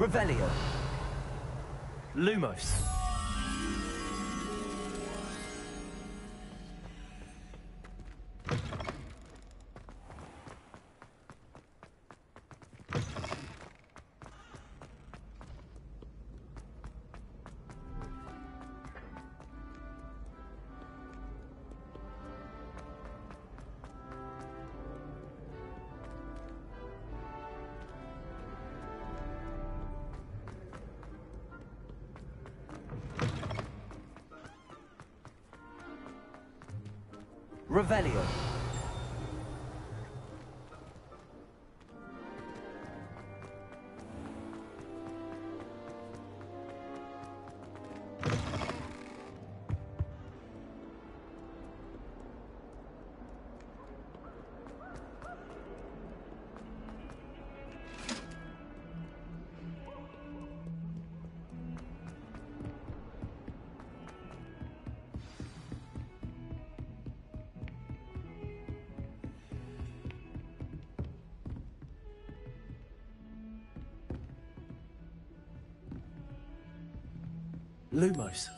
Revelio. Lumos. Revelio. Lumos.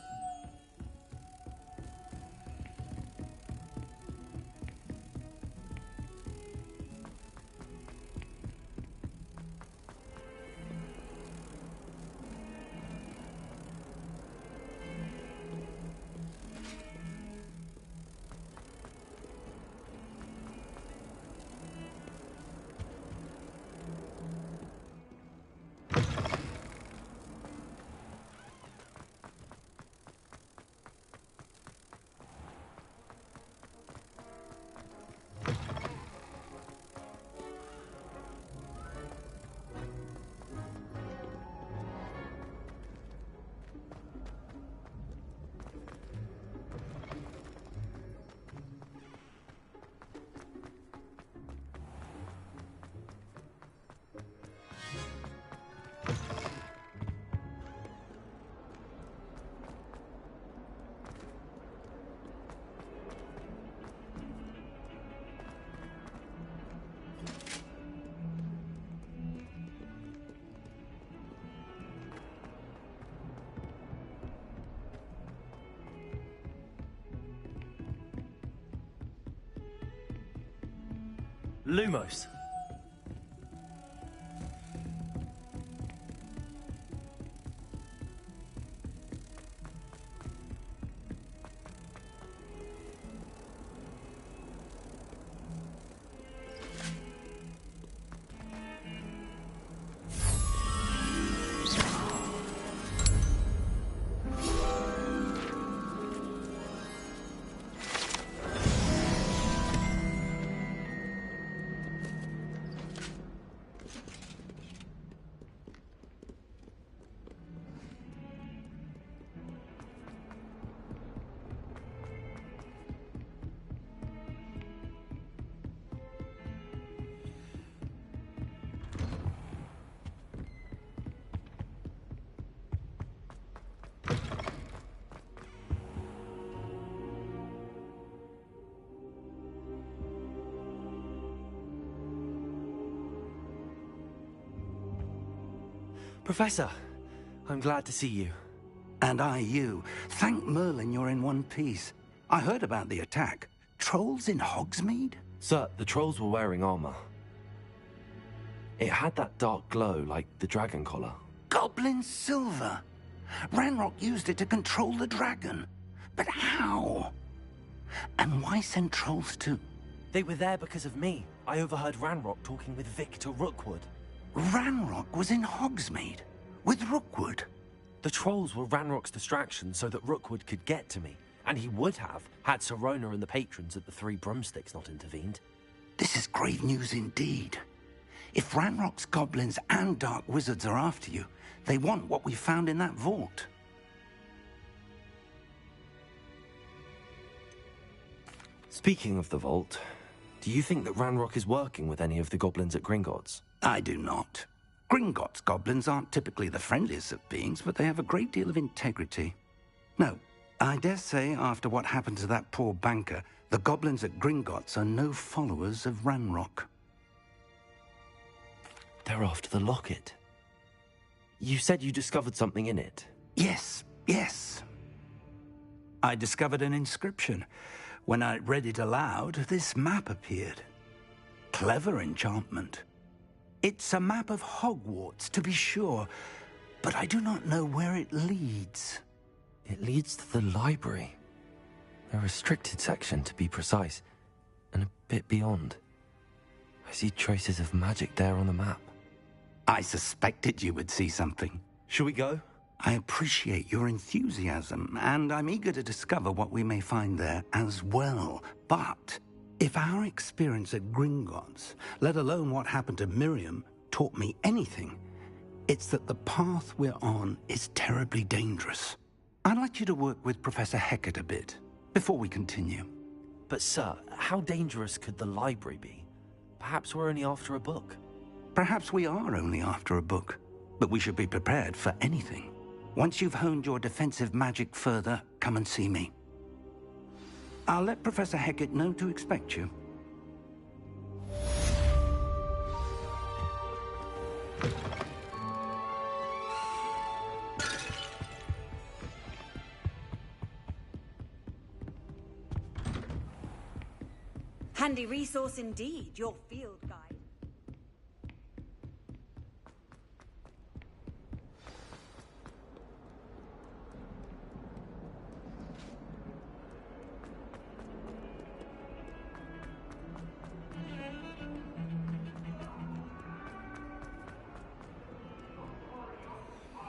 Lumos. Professor, I'm glad to see you. And I you. Thank Merlin you're in one piece. I heard about the attack. Trolls in Hogsmeade? Sir, the trolls were wearing armor. It had that dark glow like the dragon collar. Goblin silver! Ranrock used it to control the dragon. But how? And why send trolls too? They were there because of me. I overheard Ranrock talking with Victor Rookwood. Ranrock was in Hogsmeade? With Rookwood? The trolls were Ranrock's distraction so that Rookwood could get to me. And he would have, had Sirona and the patrons at the Three Broomsticks not intervened. This is grave news indeed. If Ranrock's goblins and dark wizards are after you, they want what we found in that vault. Speaking of the vault, do you think that Ranrock is working with any of the goblins at Gringotts? I do not. Gringotts goblins aren't typically the friendliest of beings, but they have a great deal of integrity. No, I dare say after what happened to that poor banker, the goblins at Gringotts are no followers of Ranrock. They're after the locket. You said you discovered something in it. Yes, yes. I discovered an inscription. When I read it aloud, this map appeared. Clever enchantment. It's a map of Hogwarts, to be sure, but I do not know where it leads. It leads to the library. A restricted section, to be precise, and a bit beyond. I see traces of magic there on the map. I suspected you would see something. Shall we go? I appreciate your enthusiasm, and I'm eager to discover what we may find there as well. But if our experience at Gringotts, let alone what happened to Miriam, taught me anything, it's that the path we're on is terribly dangerous. I'd like you to work with Professor Hecat a bit, before we continue. But sir, how dangerous could the library be? Perhaps we're only after a book. Perhaps we are only after a book, but we should be prepared for anything. Once you've honed your defensive magic further, come and see me. I'll let Professor Hecat know to expect you. Handy resource indeed, your field guide.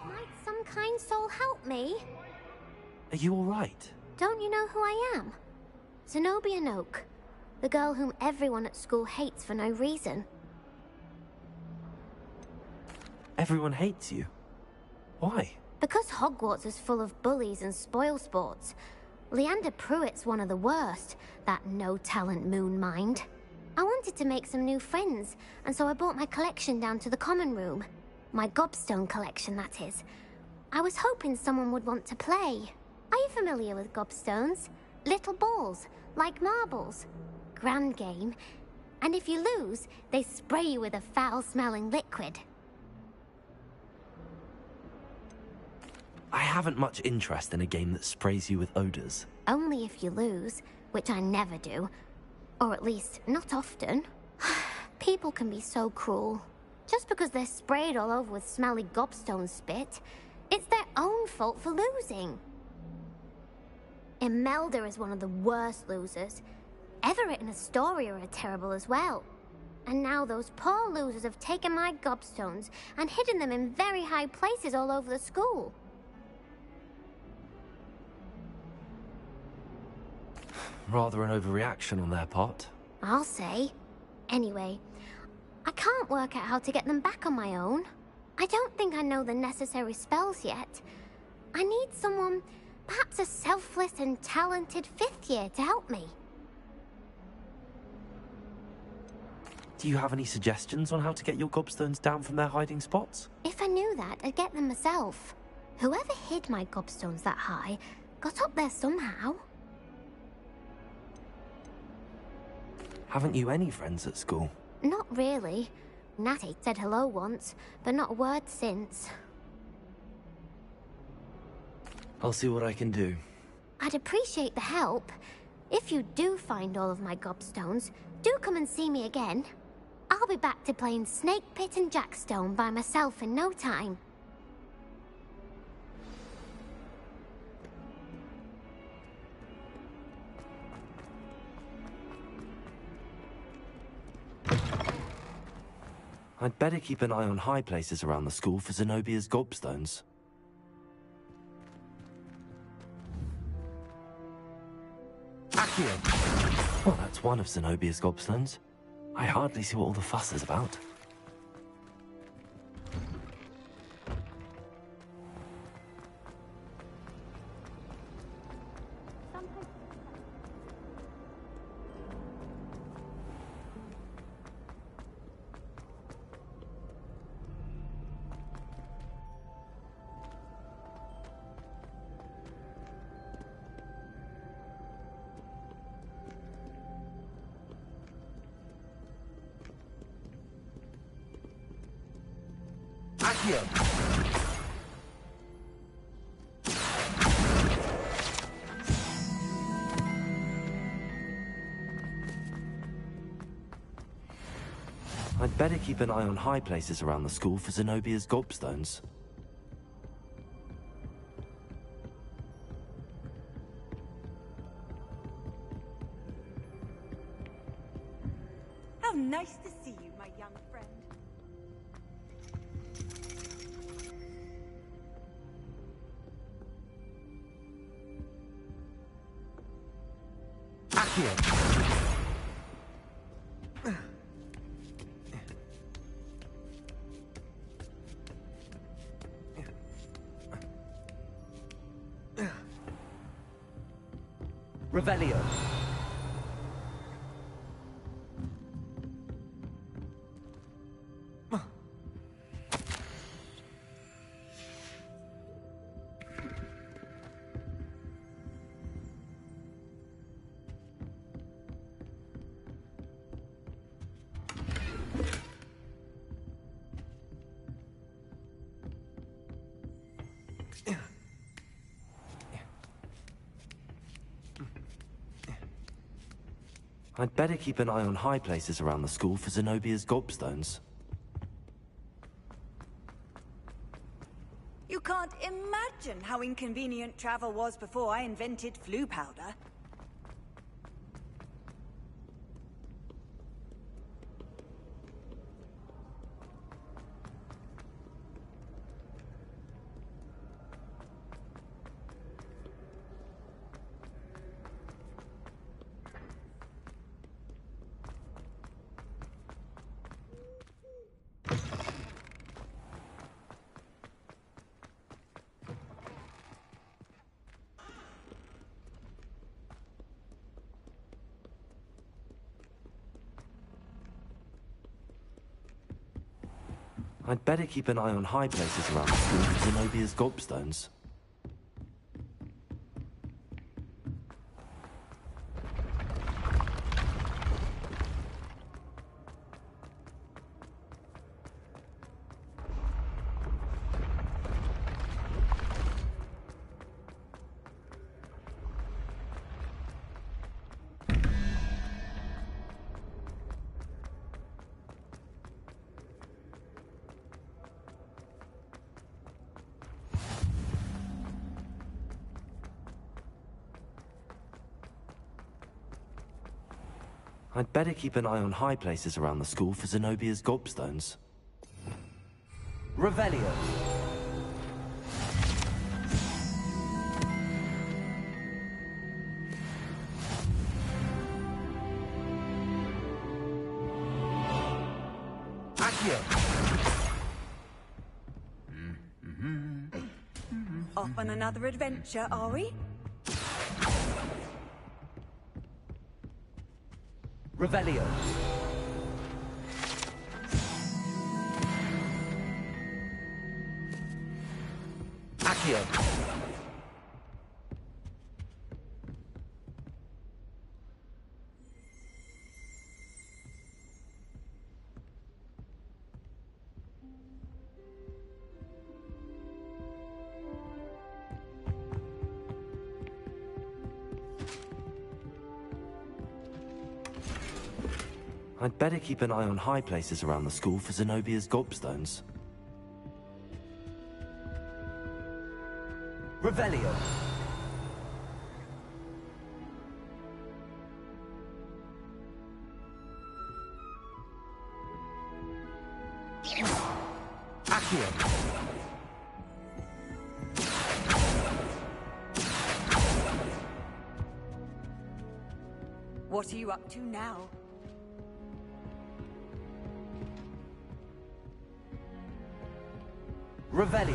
Might some kind soul help me? Are you all right? Don't you know who I am? Zenobia Noak, the girl whom everyone at school hates for no reason. Everyone hates you. Why? Because Hogwarts is full of bullies and spoilsports. Leander Pruitt's one of the worst, that no-talent moon mind. I wanted to make some new friends, and so I brought my collection down to the common room. My gobstone collection, that is. I was hoping someone would want to play. Are you familiar with gobstones? Little balls, like marbles. Grand game. And if you lose, they spray you with a foul-smelling liquid. I haven't much interest in a game that sprays you with odors. Only if you lose, which I never do. Or at least, not often. People can be so cruel. Just because they're sprayed all over with smelly gobstone spit, it's their own fault for losing. Imelda is one of the worst losers. Everett and Astoria are terrible as well. And now those poor losers have taken my gobstones and hidden them in very high places all over the school. Rather an overreaction on their part. I'll say. Anyway, I can't work out how to get them back on my own. I don't think I know the necessary spells yet. I need someone, perhaps a selfless and talented fifth year to help me. Do you have any suggestions on how to get your gobstones down from their hiding spots? If I knew that, I'd get them myself. Whoever hid my gobstones that high got up there somehow. Haven't you any friends at school? Not really. Natty said hello once, but not a word since. I'll see what I can do. I'd appreciate the help. If you do find all of my gobstones, do come and see me again. I'll be back to playing Snake Pit and Jackstone by myself in no time. I'd better keep an eye on high places around the school for Zenobia's gobstones. Accio! Well, that's one of Zenobia's gobstones. I hardly see what all the fuss is about. Accio! I'd better keep an eye on high places around the school for Zenobia's gobstones. How nice to see you, my young friend. Accio! Revelio. I'd better keep an eye on high places around the school for Zenobia's gobstones. You can't imagine how inconvenient travel was before I invented flu powder. I'd better keep an eye on high places around the school for Zenobia's gobstones. I'd better keep an eye on high places around the school for Zenobia's gobstones. Revelio. Accio. Off on another adventure, are we? Revelio. Accio. I'd better keep an eye on high places around the school for Zenobia's gobstones. Revelio. Accio. What are you up to now? Revelio.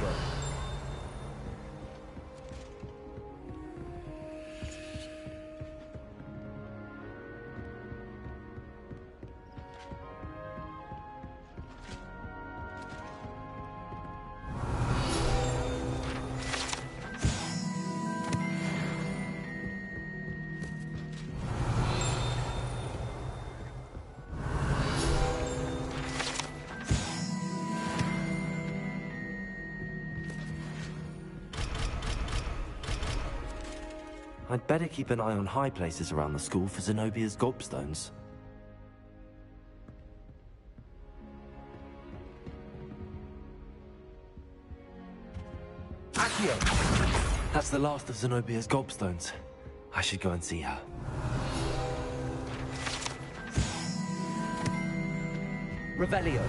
I'd better keep an eye on high places around the school for Zenobia's gobstones. Accio! That's the last of Zenobia's gobstones. I should go and see her. Revelio.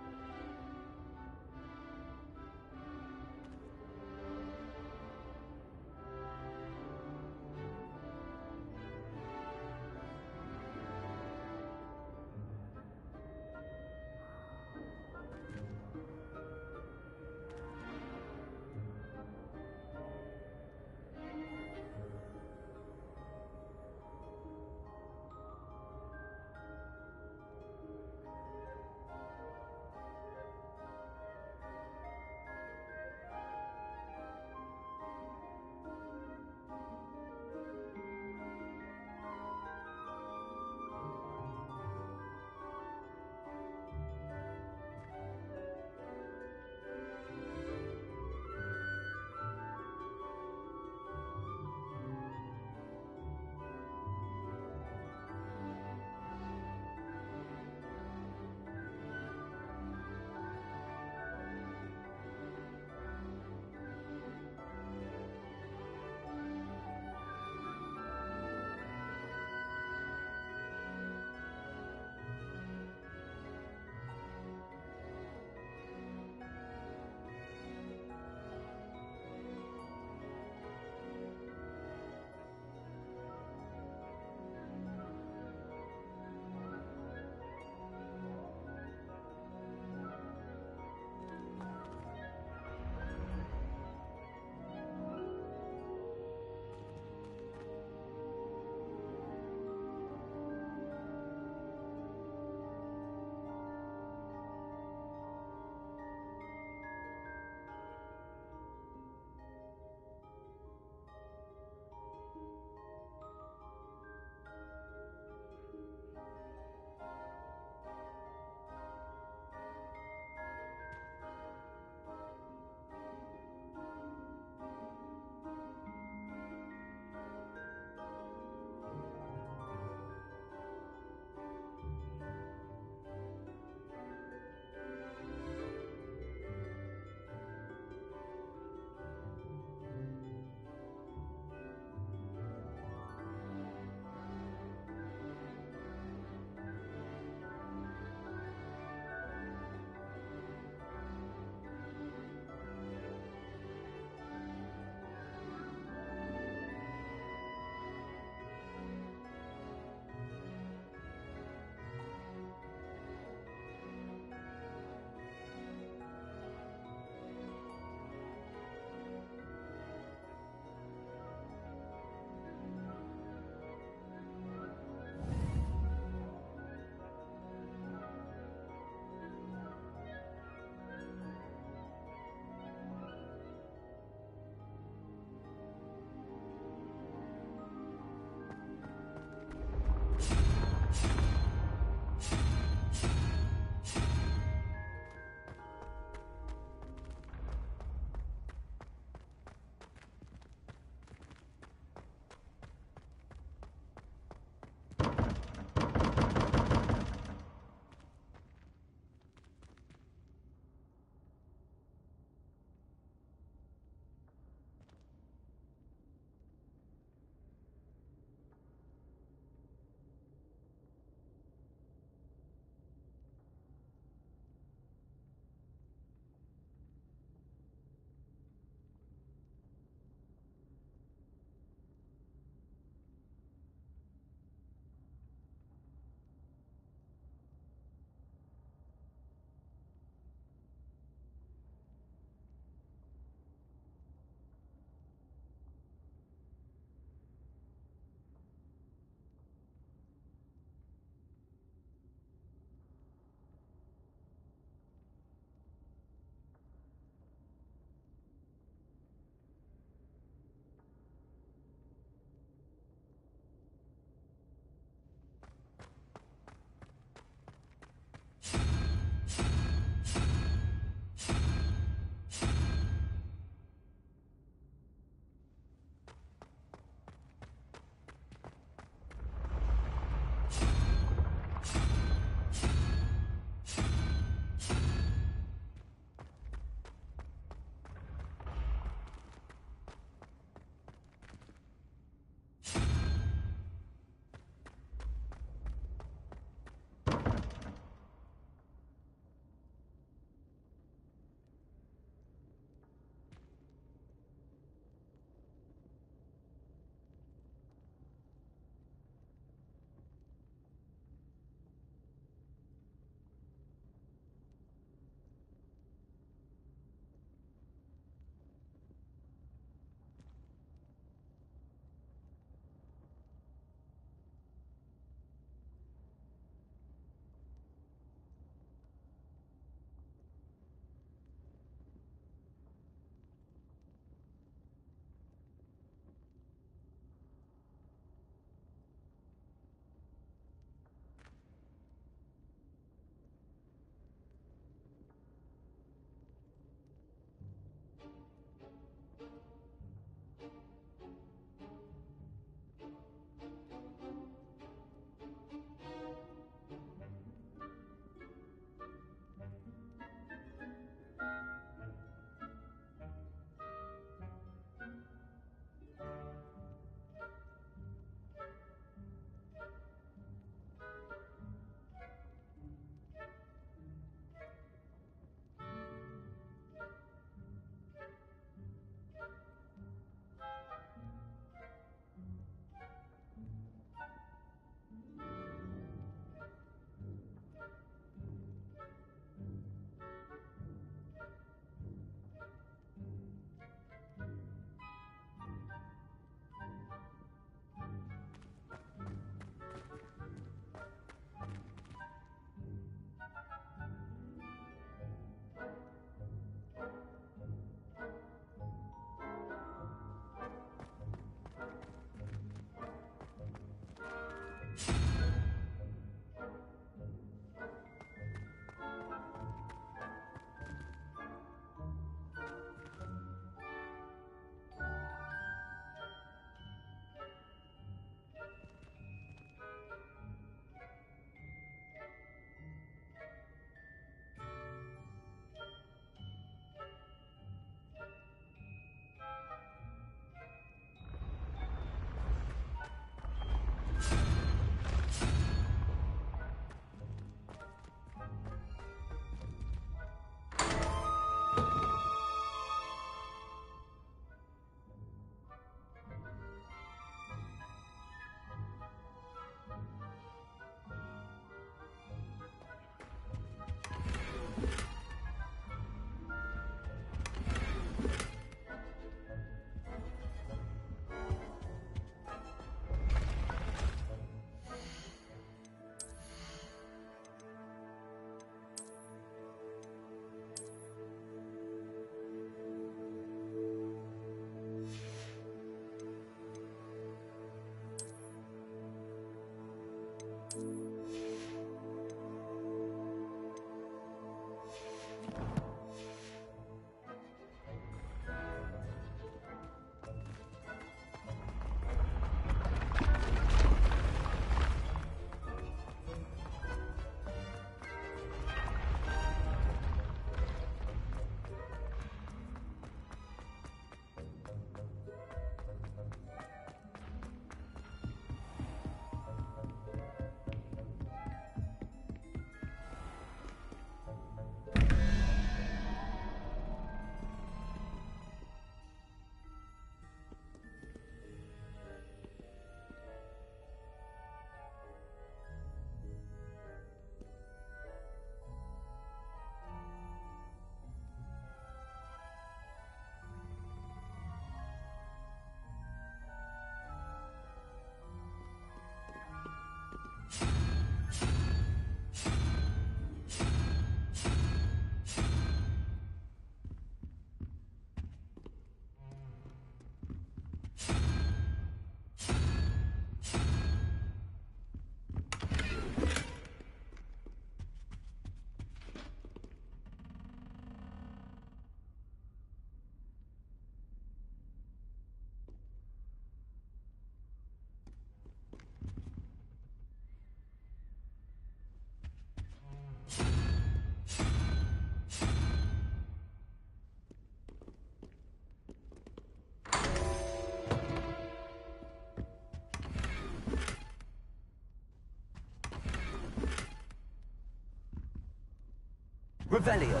Revelio.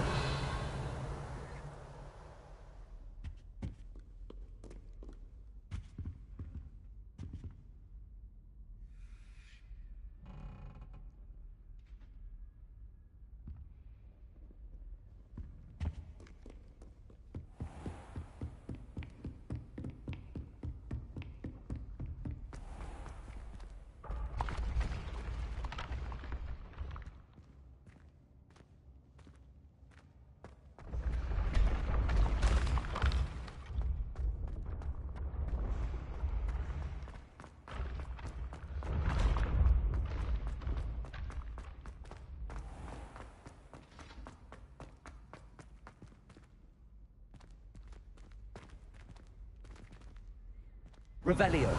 Revelio.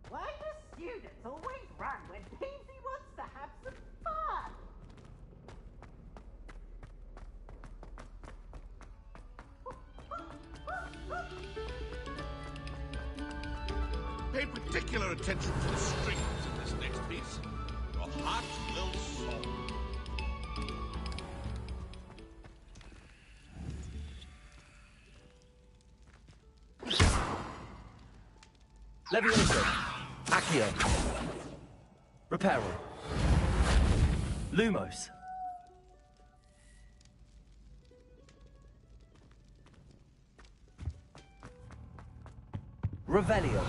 Why do students always run when Peasy wants to have some fun? Pay particular attention to the strings in this next piece. Your heart will soar. Levioso. Accio. Reparo. Lumos. Revelio.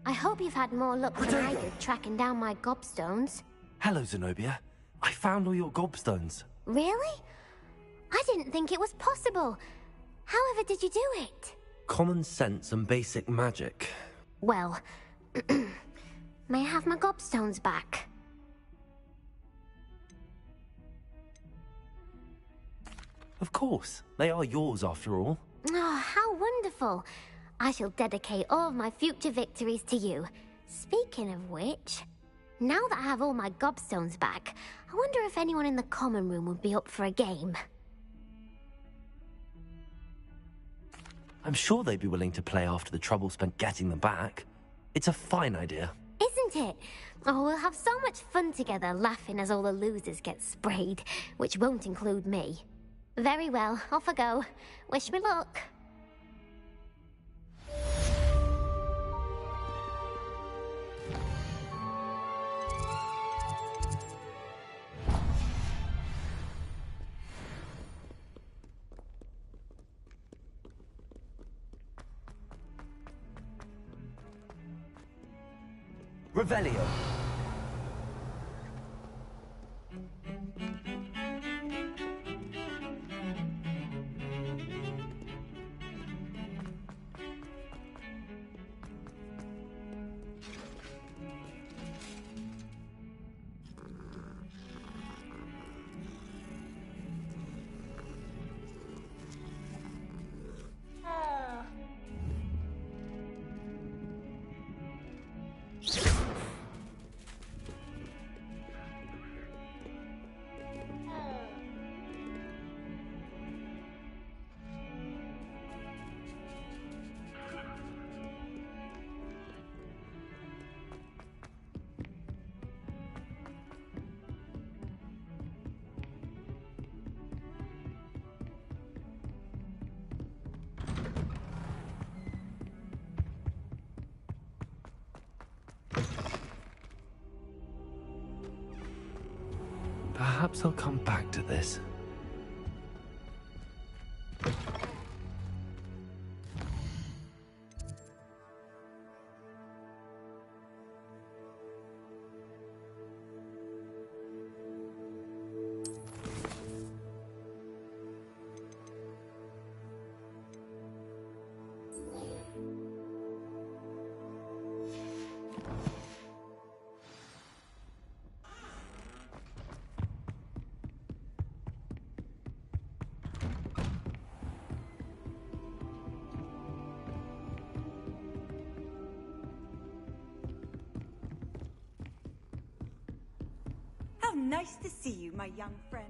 I hope you've had more luck than I did tracking down my gobstones. Hello, Zenobia. I found all your gobstones. Really? I didn't think it was possible. However did you do it? Common sense and basic magic. Well, may I have my gobstones back? Of course. They are yours after all. Oh, how wonderful. I shall dedicate all of my future victories to you. Speaking of which, now that I have all my gobstones back, I wonder if anyone in the common room would be up for a game. I'm sure they'd be willing to play after the trouble spent getting them back. It's a fine idea. Isn't it? Oh, we'll have so much fun together laughing as all the losers get sprayed, which won't include me. Very well, off I go. Wish me luck. Revelio. Perhaps I'll come back to this. Nice to see you, my young friend.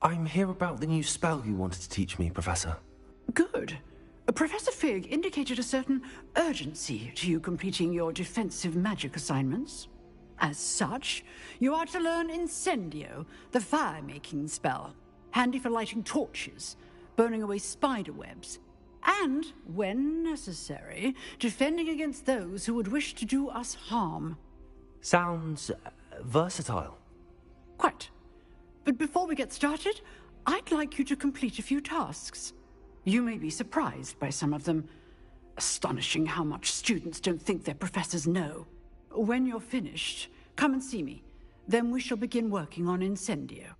I'm here about the new spell you wanted to teach me, Professor. Good. Professor Fig indicated a certain urgency to you completing your defensive magic assignments. As such, you are to learn Incendio, the fire-making spell, handy for lighting torches, burning away spider webs, and, when necessary, defending against those who would wish to do us harm. Sounds versatile. Quite. But before we get started, I'd like you to complete a few tasks. You may be surprised by some of them. Astonishing how much students don't think their professors know. When you're finished, come and see me. Then we shall begin working on Incendio.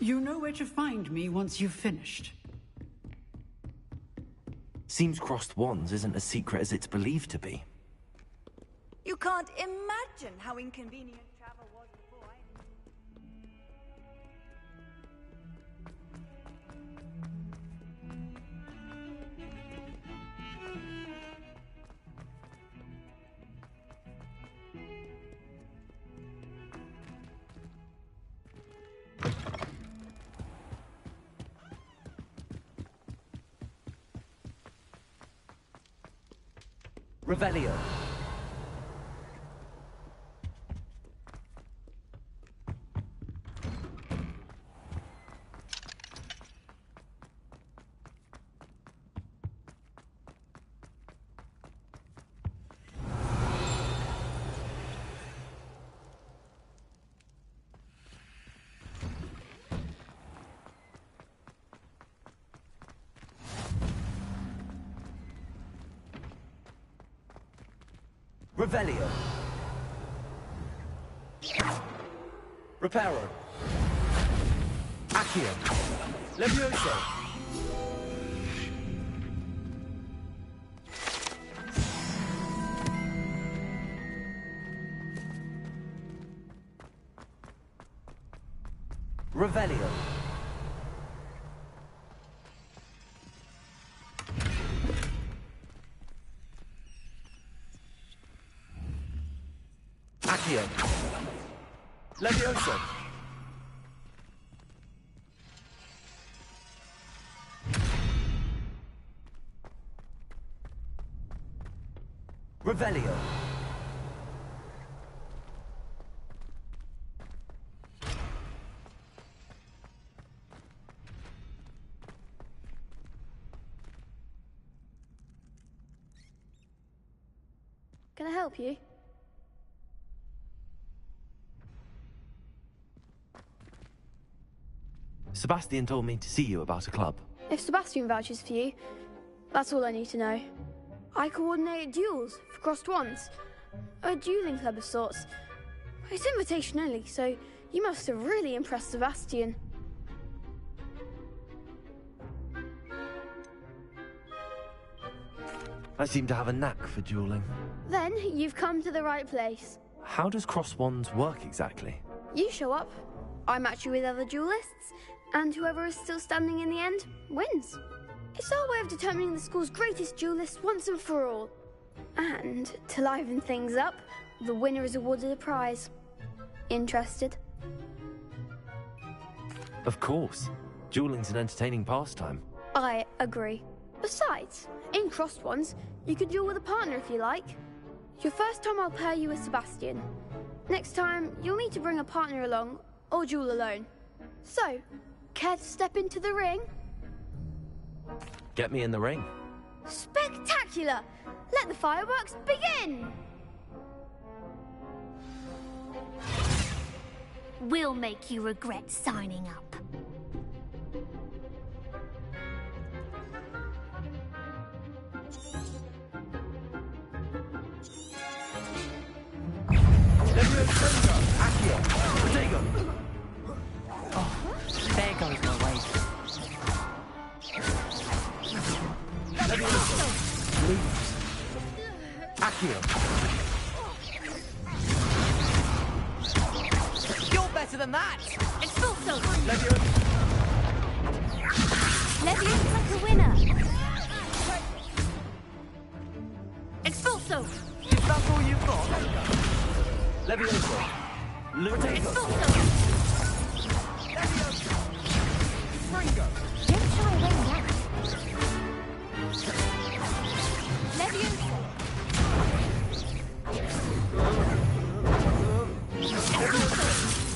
You know where to find me once you've finished. Seems crossed wands isn't as secret as it's believed to be. You can't imagine how inconvenient travel was before I... Revelio. Revelio. Reparo. Accio. Levioso. Revelio. Accio. Levioso. Revelio. Can I help you? Sebastian told me to see you about a club. If Sebastian vouches for you, that's all I need to know. I coordinate duels for crossed wands. A dueling club of sorts. It's invitation only, so you must have really impressed Sebastian. I seem to have a knack for dueling. Then you've come to the right place. How does cross wands work exactly? You show up, I match you with other duelists, and whoever is still standing in the end wins. It's our way of determining the school's greatest duelist once and for all. And to liven things up, the winner is awarded a prize. Interested? Of course. Dueling's an entertaining pastime. I agree. Besides, in crossed ones, you can duel with a partner if you like. Your first time I'll pair you with Sebastian. Next time, you'll need to bring a partner along, or duel alone. So, care to step into the ring? Get me in the ring. Spectacular! Let the fireworks begin! We'll make you regret signing up. Levioso. Expulso! Levioso! Leviosa like a winner! Expulso! Is that all you've got? Levioso! Lutego! Expulso! Levioso! Fringo! Don't shy away now. Leviosa!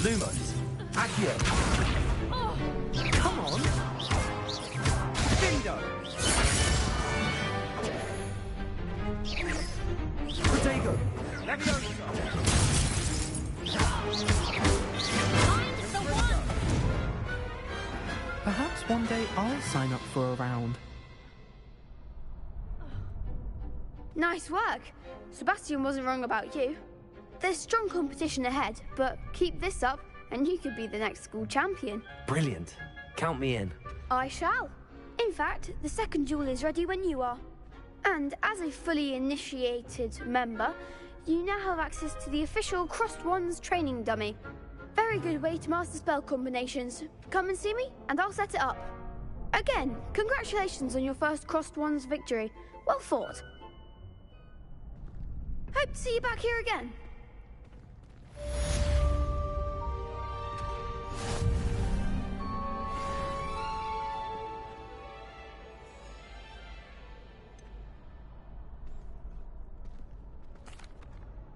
Lumos! Accio! Come on! Dindo! Protego! Levioso! Find the one! Perhaps one day I'll sign up for a round. Nice work. Sebastian wasn't wrong about you. There's strong competition ahead, but keep this up and you could be the next school champion. Brilliant. Count me in. I shall. In fact, the second duel is ready when you are. And as a fully initiated member, you now have access to the official Crossed Wands training dummy. Very good way to master spell combinations. Come and see me, and I'll set it up. Again, congratulations on your first Crossed Wands victory. Well fought. Hope to see you back here again.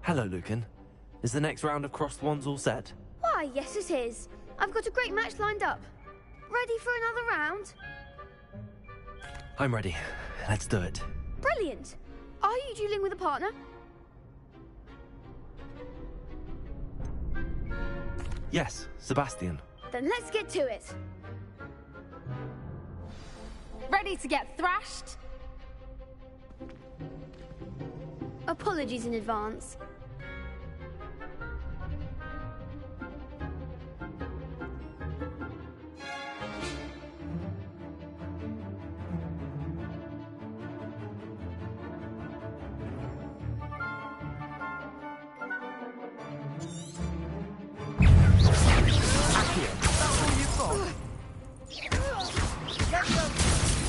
Hello, Lucan. Is the next round of Crossed Wands all set? Why, yes it is. I've got a great match lined up. Ready for another round? I'm ready. Let's do it. Brilliant. Are you dueling with a partner? Yes, Sebastian. Then let's get to it. Ready to get thrashed? Apologies in advance.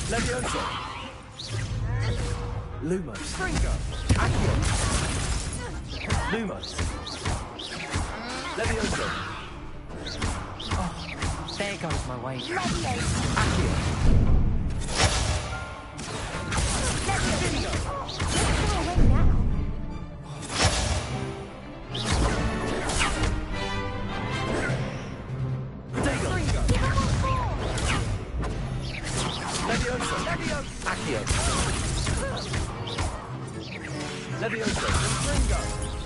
Levioso! Lumos! Fringo! Accio! Lumos! Levioso! Oh, there goes my weight. Accio! Accio! Levioso! Fringo!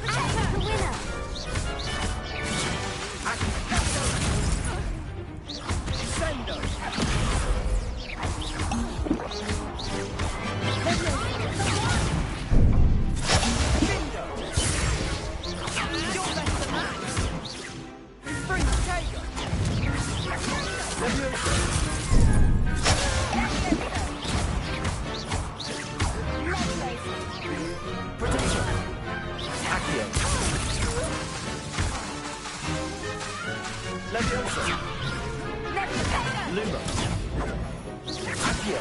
The winner! Sendo! Bindo! You're less than that! Fringo! Levioso! Levioso! Luma! Accio!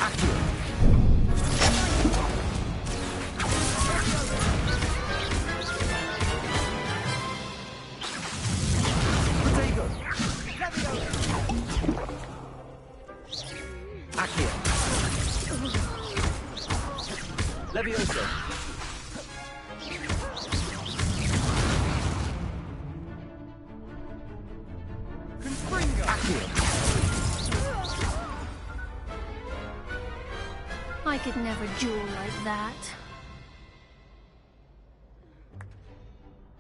Accio! Protego! Accio! Levioso! Confringo! Accio! I could never duel like that.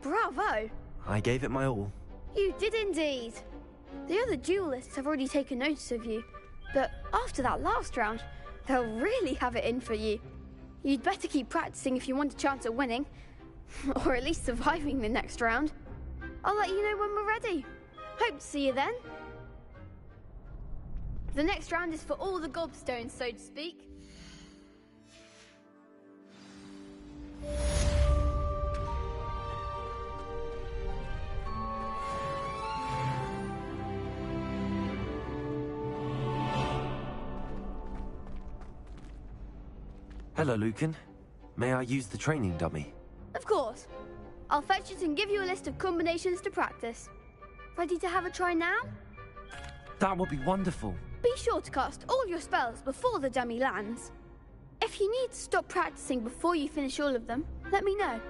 Bravo! I gave it my all. You did indeed. The other duelists have already taken notice of you, but after that last round, they'll really have it in for you. You'd better keep practicing if you want a chance at winning, or at least surviving the next round. I'll let you know when we're ready. Hope to see you then. The next round is for all the gobstones, so to speak. Hello, Lucan. May I use the training dummy? Of course. I'll fetch it and give you a list of combinations to practice. Ready to have a try now? That would be wonderful. Be sure to cast all your spells before the dummy lands. If you need to stop practicing before you finish all of them, let me know.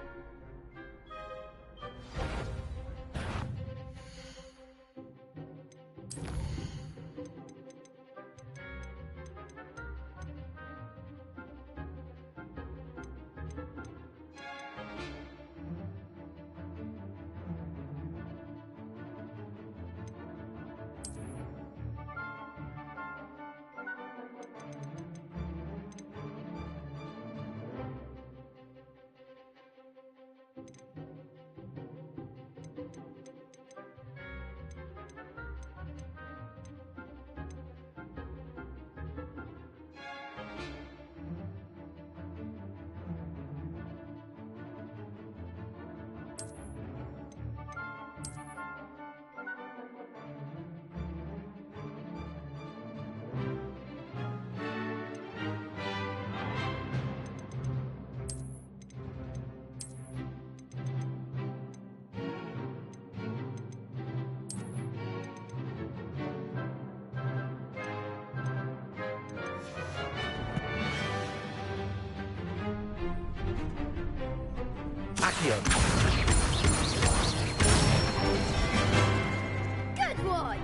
Good one!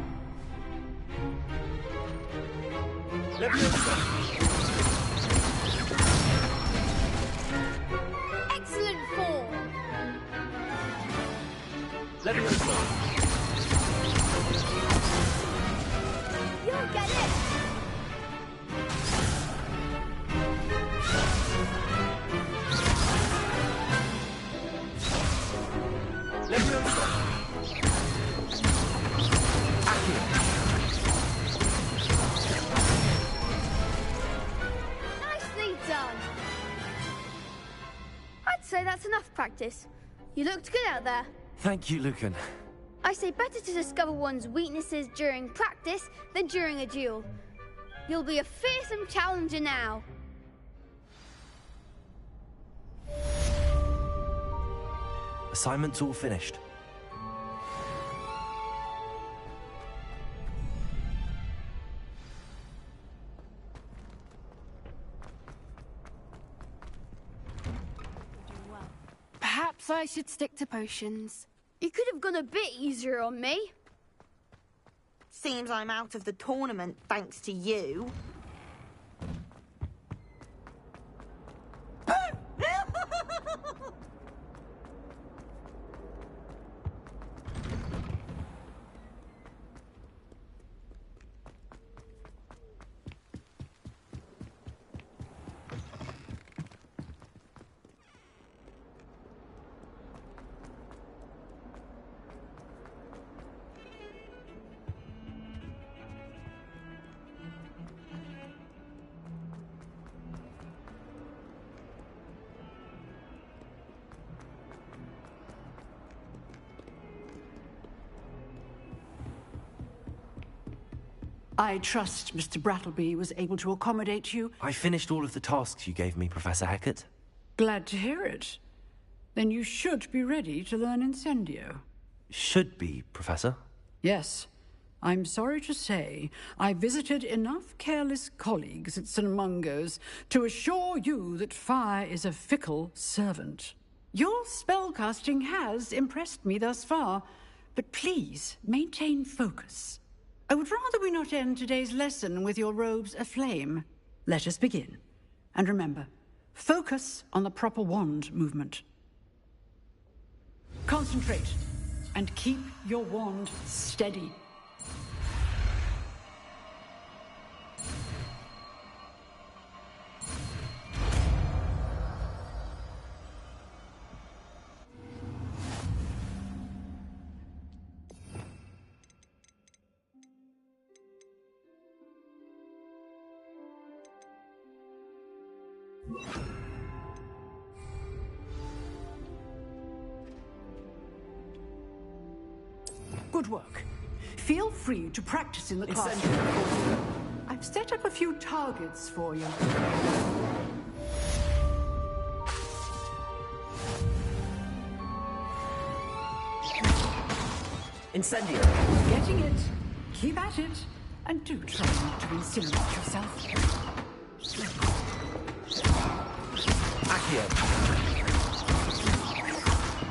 Excellent form! You'll get it! Nicely done! I'd say that's enough practice. You looked good out there. Thank you, Lucan. I say better to discover one's weaknesses during practice than during a duel. You'll be a fearsome challenger now. Assignment's all finished. Perhaps I should stick to potions. You could have gone a bit easier on me. Seems I'm out of the tournament thanks to you. I trust Mr. Brattleby was able to accommodate you. I finished all of the tasks you gave me, Professor Hecat. Glad to hear it. Then you should be ready to learn Incendio. Should be, Professor. Yes. I'm sorry to say I visited enough careless colleagues at St. Mungo's to assure you that fire is a fickle servant. Your spellcasting has impressed me thus far, but please maintain focus. I would rather we not end today's lesson with your robes aflame. Let us begin. And remember, focus on the proper wand movement. Concentrate, and keep your wand steady. Good work. Feel free to practice in the classroom. I've set up a few targets for you. Incendio. Getting it. Keep at it. And do try not to incinerate yourself. Accio.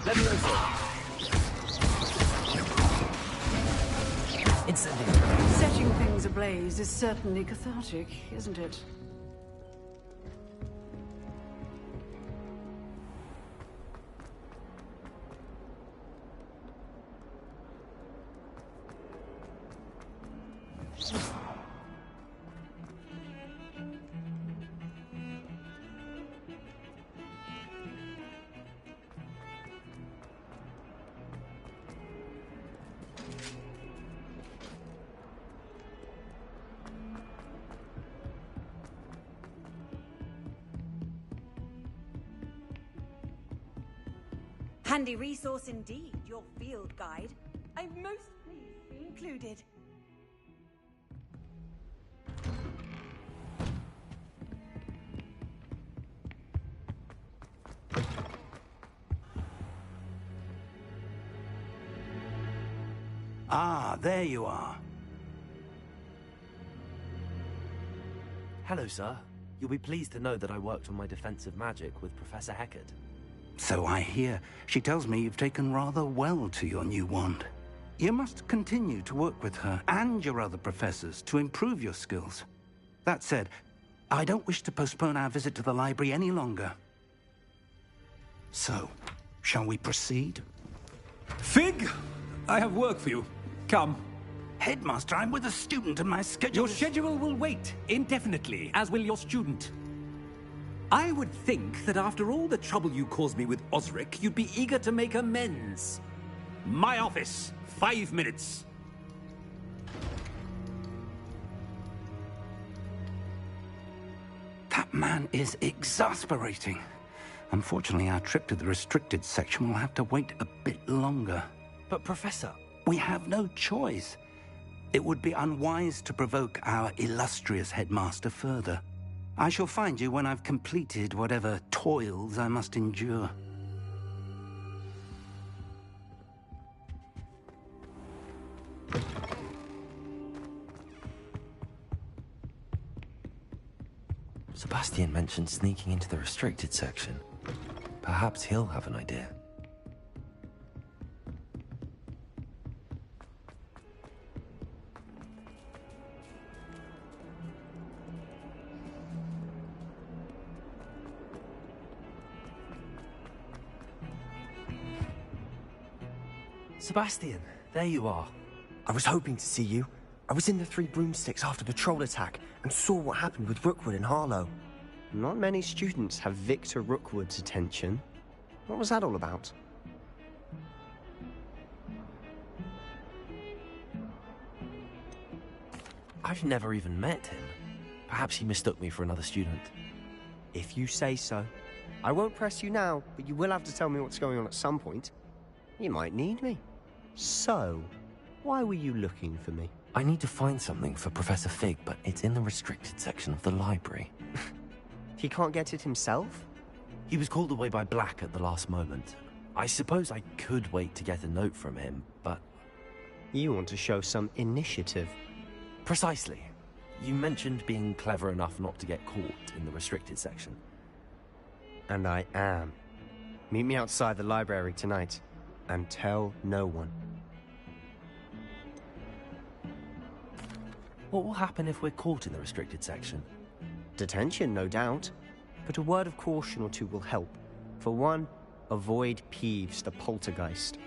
Levioso. Incendio. Setting things ablaze is certainly cathartic, isn't it? Handy resource indeed, your field guide. I'm most pleased to be included. Ah, there you are. Hello, sir. You'll be pleased to know that I worked on my defensive magic with Professor Heckard. So I hear. She tells me you've taken rather well to your new wand. You must continue to work with her and your other professors to improve your skills. That said, I don't wish to postpone our visit to the library any longer. So, shall we proceed? Fig, I have work for you. Come. Headmaster, I'm with a student and my schedule Your schedule will wait indefinitely, as will your student. I would think that after all the trouble you caused me with Osric, you'd be eager to make amends. My office, 5 minutes. That man is exasperating. Unfortunately, our trip to the restricted section will have to wait a bit longer. But, Professor... We have no choice. It would be unwise to provoke our illustrious headmaster further. I shall find you when I've completed whatever toils I must endure. Sebastian mentioned sneaking into the restricted section. Perhaps he'll have an idea. Sebastian, there you are. I was hoping to see you. I was in the Three Broomsticks after the troll attack and saw what happened with Rookwood and Harlow. Not many students have Victor Rookwood's attention. What was that all about? I've never even met him. Perhaps he mistook me for another student. If you say so. I won't press you now, but you will have to tell me what's going on at some point. You might need me. So, why were you looking for me? I need to find something for Professor Fig, but it's in the restricted section of the library. He can't get it himself? He was called away by Black at the last moment. I suppose I could wait to get a note from him, but... You want to show some initiative. Precisely. You mentioned being clever enough not to get caught in the restricted section. And I am. Meet me outside the library tonight, and tell no one. What will happen if we're caught in the restricted section? Detention, no doubt. But a word of caution or two will help. For one, avoid Peeves, the poltergeist.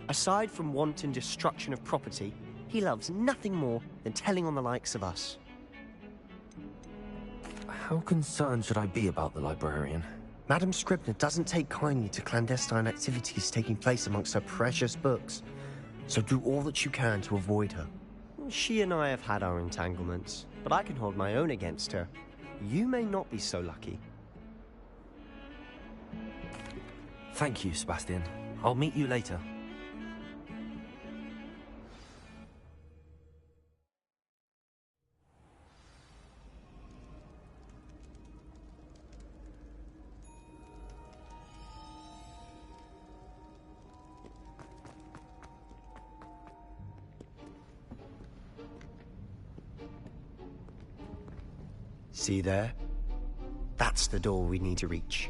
Aside from wanton destruction of property, he loves nothing more than telling on the likes of us. How concerned should I be about the librarian? Madame Scribner doesn't take kindly to clandestine activities taking place amongst her precious books. So do all that you can to avoid her. She and I have had our entanglements, but I can hold my own against her. You may not be so lucky. Thank you, Sebastian. I'll meet you later. See there? That's the door we need to reach.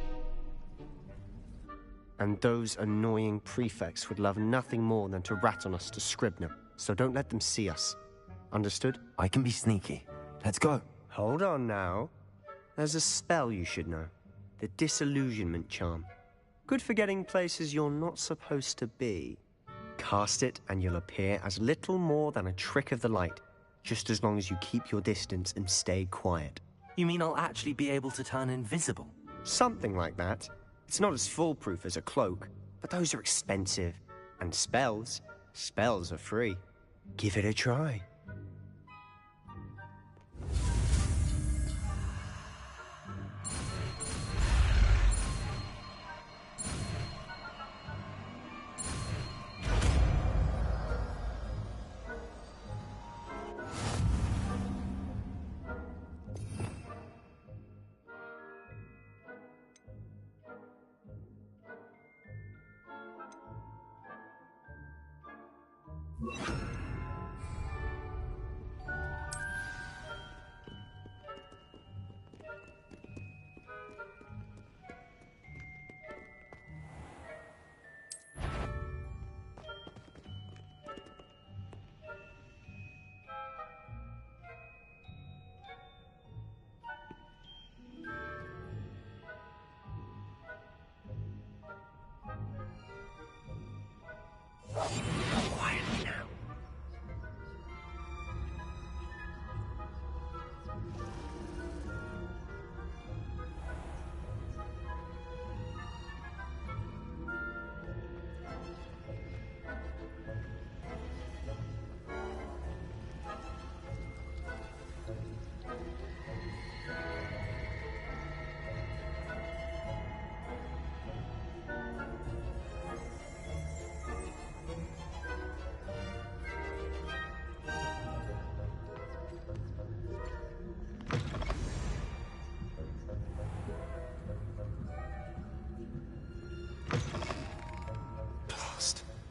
And those annoying prefects would love nothing more than to rat on us to Scribner, so don't let them see us. Understood? I can be sneaky. Let's go. Hold on now. There's a spell you should know. The Disillusionment Charm. Good for getting places you're not supposed to be. Cast it and you'll appear as little more than a trick of the light, just as long as you keep your distance and stay quiet. You mean I'll actually be able to turn invisible? Something like that. It's not as foolproof as a cloak, but those are expensive. And spells are free. Give it a try. Quietly now.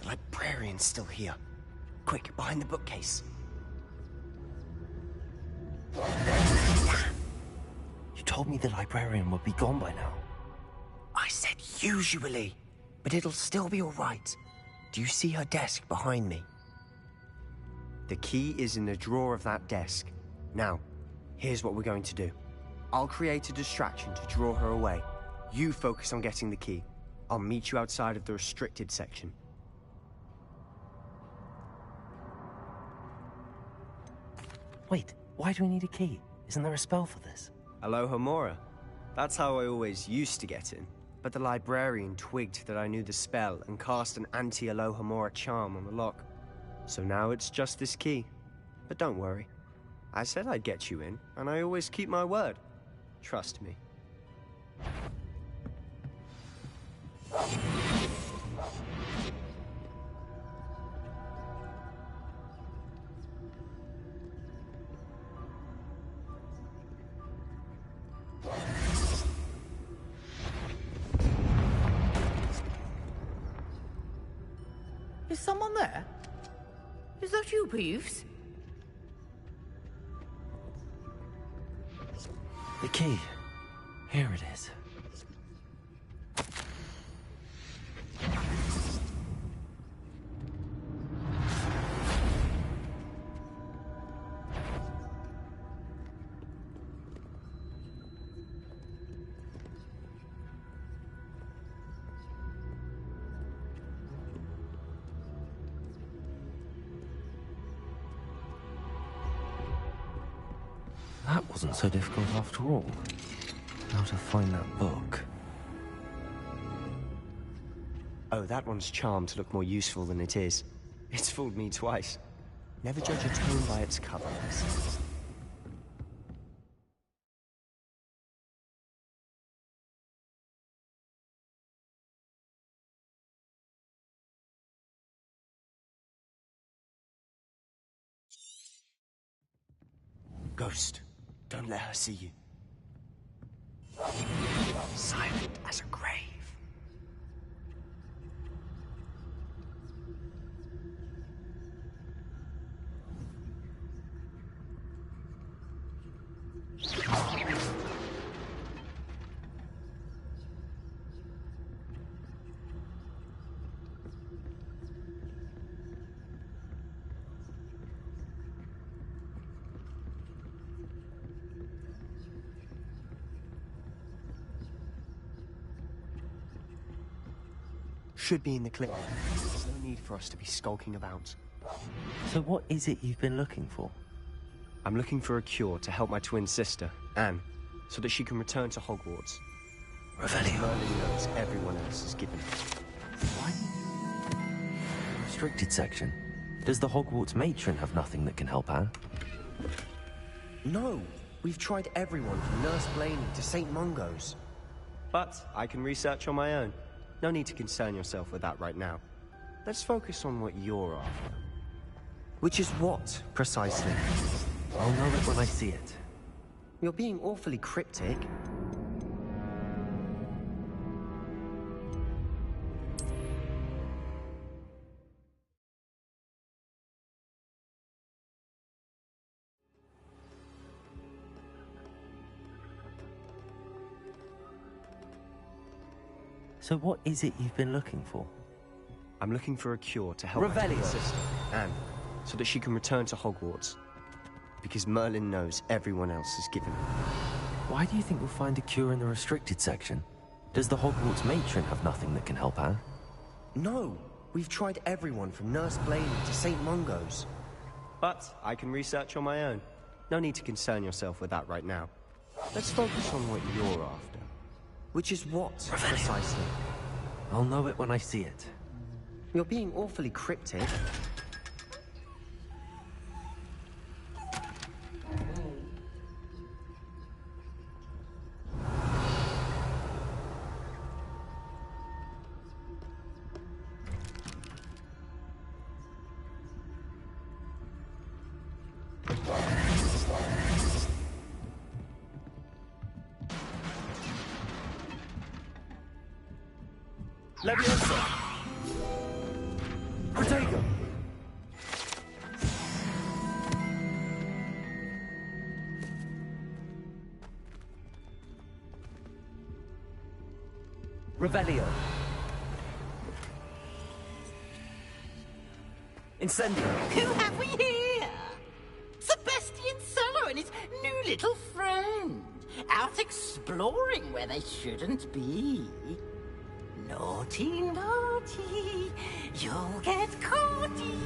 The librarian's still here. Quick, behind the bookcase. You told me the librarian would be gone by now. I said usually, but it'll still be all right. Do you see her desk behind me? The key is in the drawer of that desk. Now, here's what we're going to do. I'll create a distraction to draw her away. You focus on getting the key. I'll meet you outside of the restricted section. Wait, why do we need a key? Isn't there a spell for this? Alohomora. That's how I always used to get in. But the librarian twigged that I knew the spell and cast an anti-Alohomora charm on the lock. So now it's just this key. But don't worry. I said I'd get you in, and I always keep my word. Trust me. Is someone there? Is that you, Peeves? The key. Here it is. That wasn't so difficult after all. How to find that book. Oh, that one's charmed to look more useful than it is. It's fooled me twice. Never judge a tome by its cover. Ghost, don't let her see you. Silent as a grave. Should be in the clip. There's no need for us to be skulking about. So what is it you've been looking for? I'm looking for a cure to help my twin sister, Anne, so that she can return to Hogwarts. Revelio. Merlin knows everyone else is given it. Why? Restricted section. Does the Hogwarts matron have nothing that can help Anne? No, we've tried everyone from Nurse Blaney to St. Mungo's. But I can research on my own. No need to concern yourself with that right now. Let's focus on what you're after. Which is what, precisely? I'll know it when I see it. You're being awfully cryptic. So what is it you've been looking for? I'm looking for a cure to help my twin sister, Anne, so that she can return to Hogwarts. Because Merlin knows everyone else is given it. Why do you think we'll find a cure in the restricted section? Does the Hogwarts matron have nothing that can help Anne? No, we've tried everyone from Nurse Blaney to St. Mungo's. But I can research on my own. No need to concern yourself with that right now. Let's focus on what you're after. Which is what, precisely? I'll know it when I see it. You're being awfully cryptic. Leviosa! Protego! Revelio! Incendio! Who have we here? Sebastian Solo and his new little friend. Out exploring where they shouldn't be. Naughty, naughty, you'll get caughty.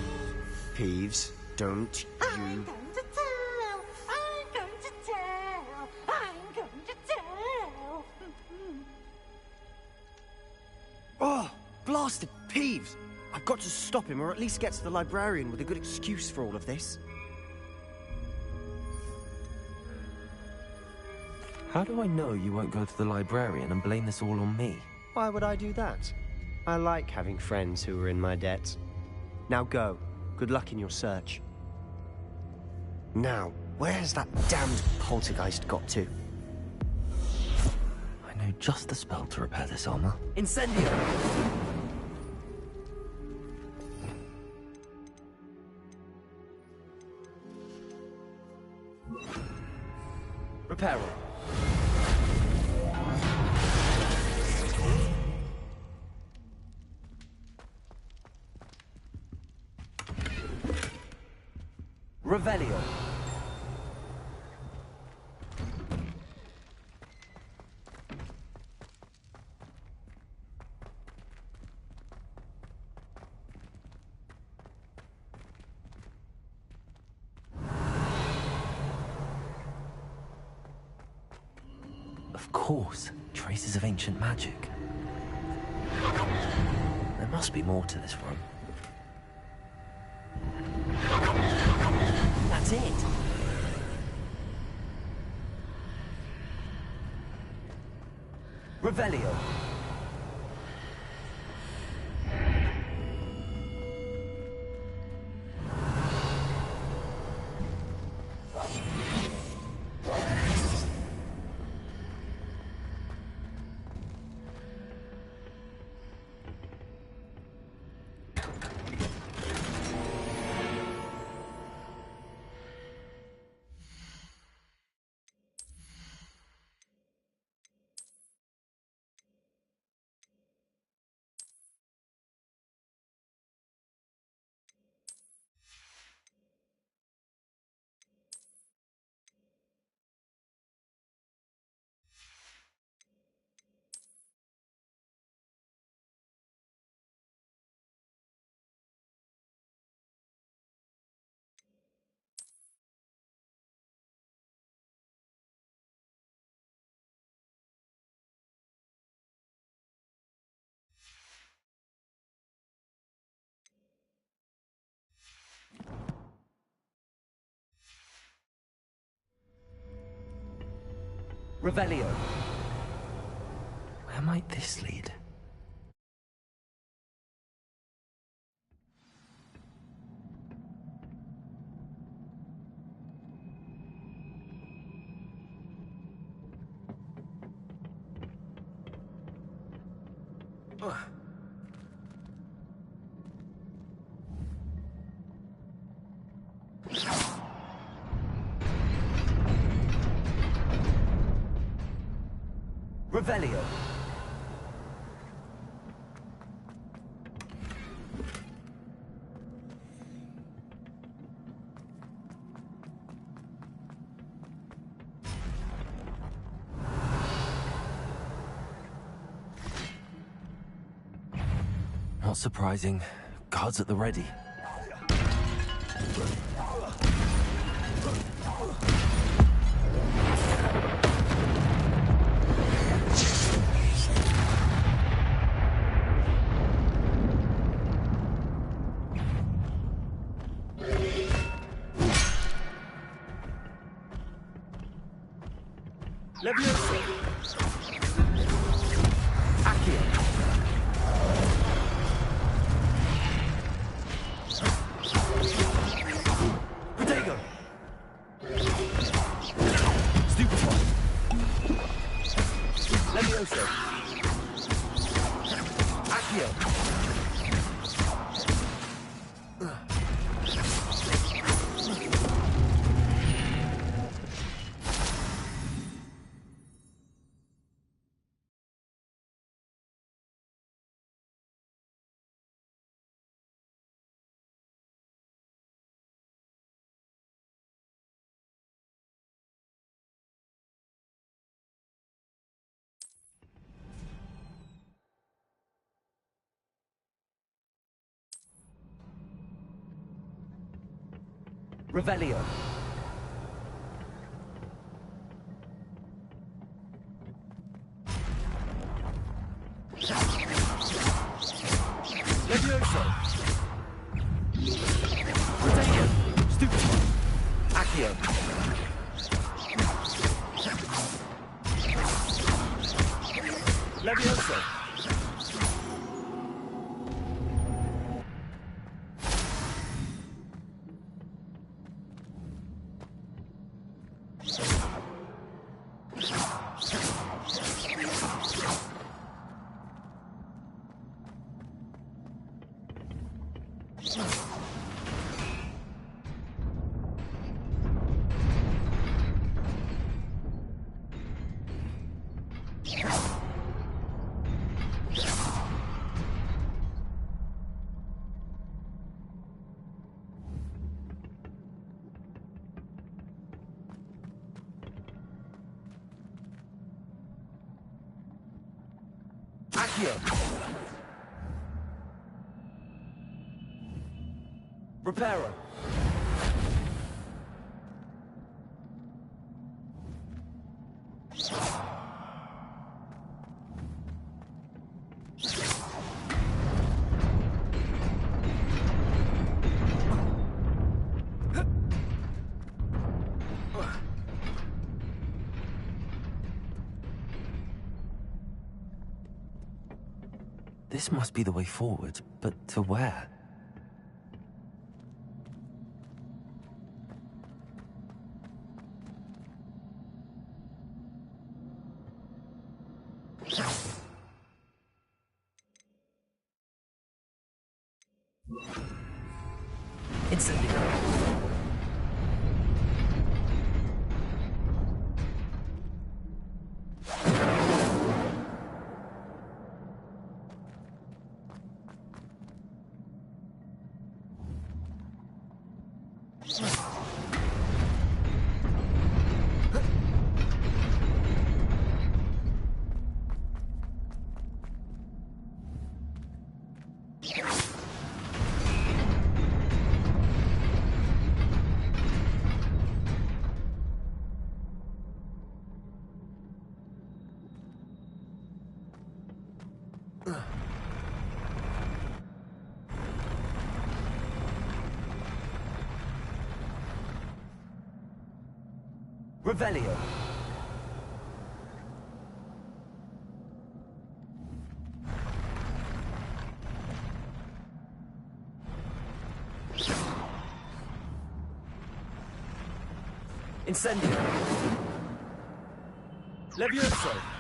Peeves, don't I'm going to tell, I'm going to tell, I'm going to tell. Oh, blasted Peeves! I've got to stop him, or at least get to the librarian with a good excuse for all of this. How do I know you won't go to the librarian and blame this all on me? Why would I do that? I like having friends who are in my debt. Now go. Good luck in your search. Now, where's that damned poltergeist got to? I know just the spell to repair this armor. Incendio! Reparo. Revelio. Of course, traces of ancient magic. There must be more to this room. That's it. Revelio. Revelio. Where might this lead? Revelio. Not surprising. Guards at the ready. Leviosa. Accio. Protego. Stupefy. Leviosa. Accio. Revelio. Levioso. Protego. Stupefy. Accio. Levioso. Accio. Reparo. This must be the way forward, but to where? Revelio. Incendio. Levioso.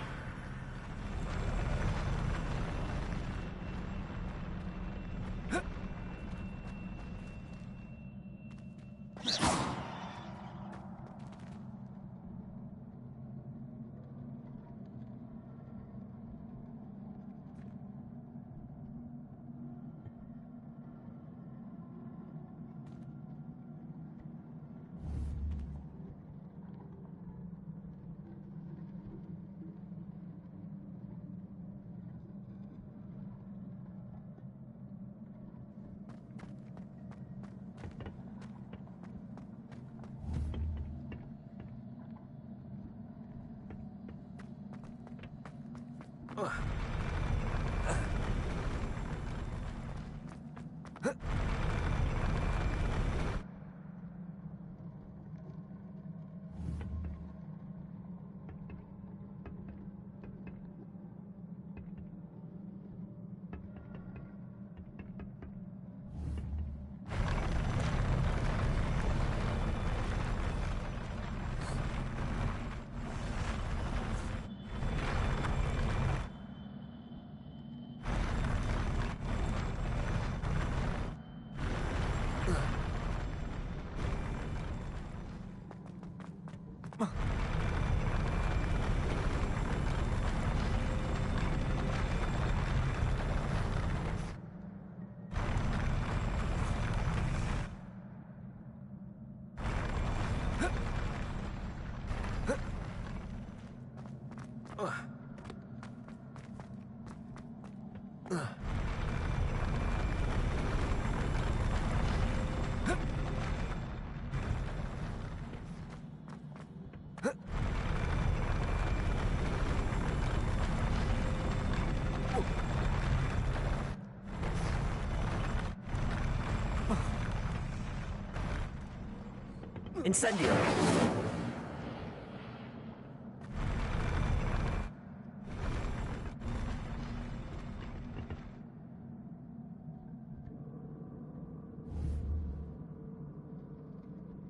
Incendio.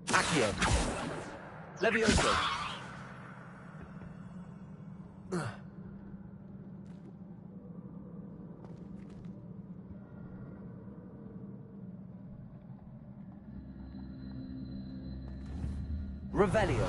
Accio. Levioso. Revelio.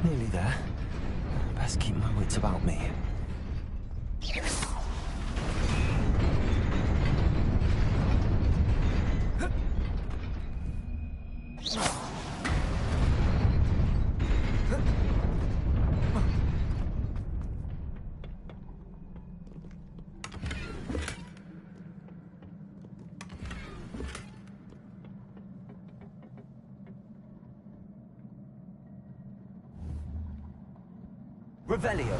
Nearly there. Best keep my wits about me. Revelio.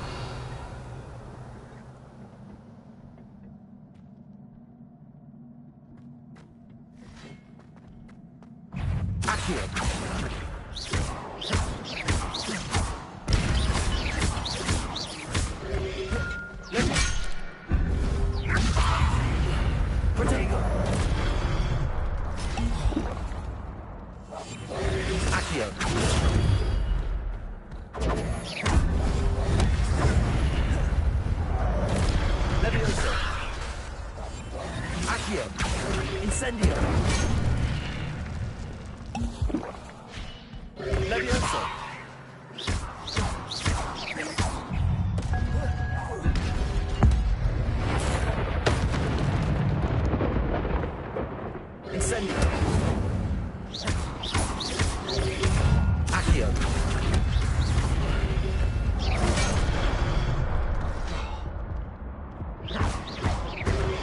Accio. Protego. Accio. Levioso. Accio. Incendio. Levioso. Incendio. Accio.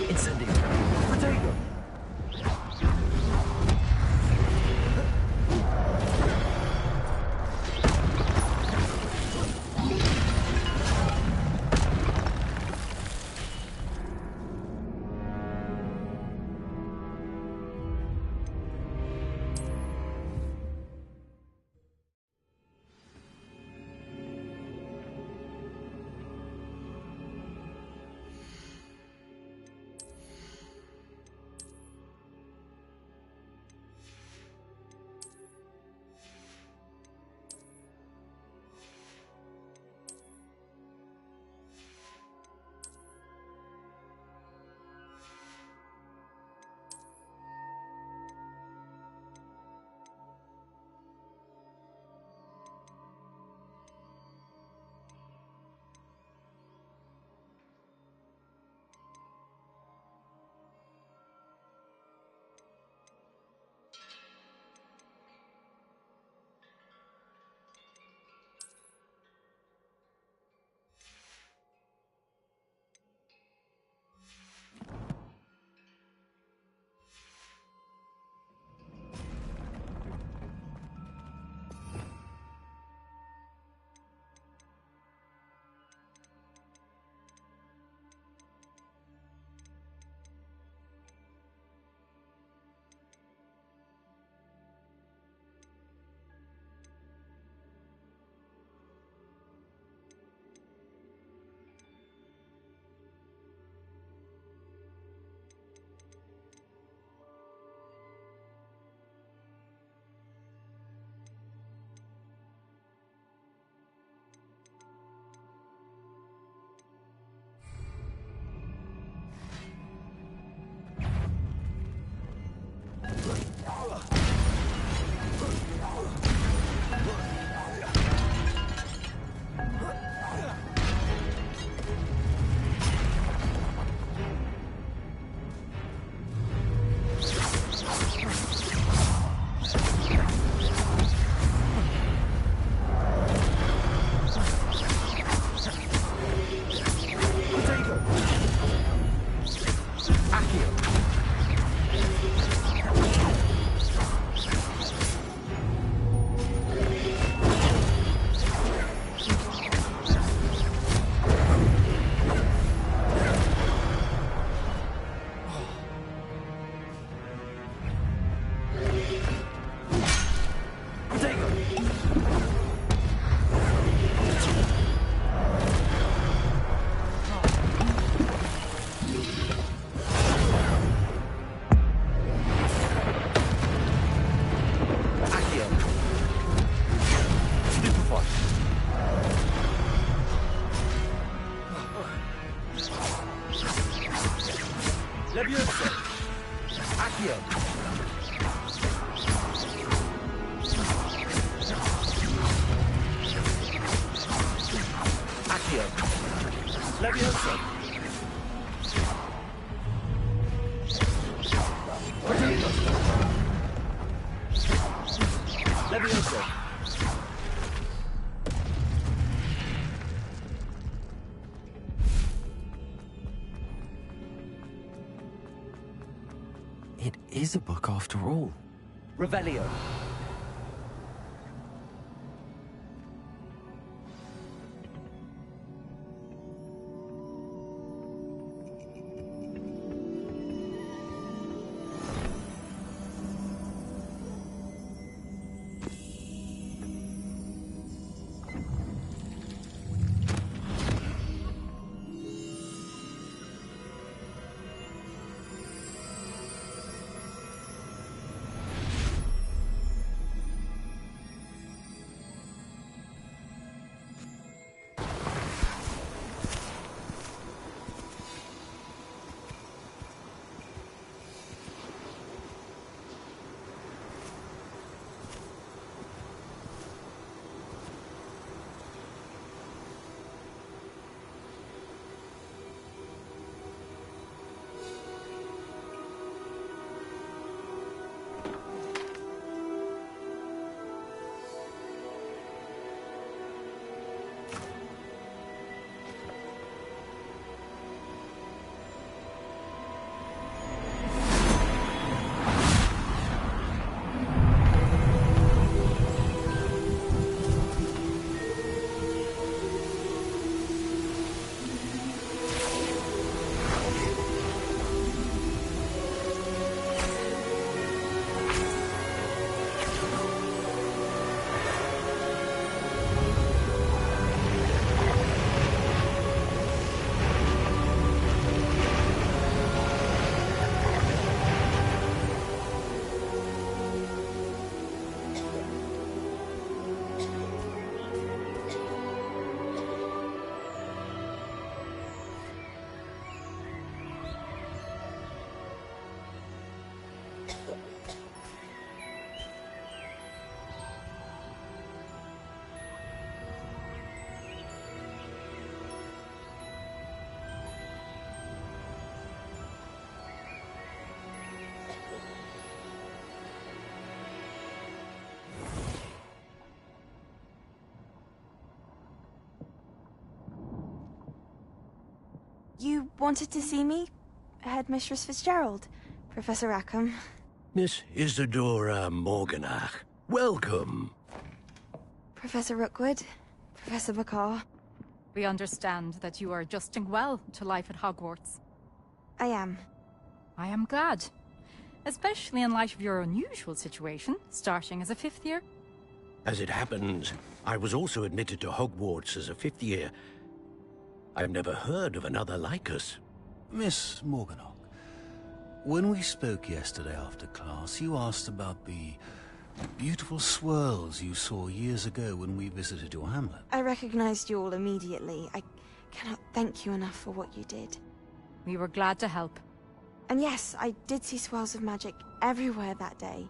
Incendio. Protego. Levioso! Accio! Accio! Levioso! Levioso! It is a book after all. Revelio. You wanted to see me? Headmistress Fitzgerald, Professor Rackham. Miss Isadora Morganach, welcome. Professor Rookwood, Professor Bakar. We understand that you are adjusting well to life at Hogwarts. I am. I am glad. Especially in light of your unusual situation, starting as a 5th year. As it happens, I was also admitted to Hogwarts as a 5th year. I've never heard of another like us. Miss Morganach, when we spoke yesterday after class, you asked about the beautiful swirls you saw years ago when we visited your hamlet. I recognized you all immediately. I cannot thank you enough for what you did. We were glad to help. And yes, I did see swirls of magic everywhere that day.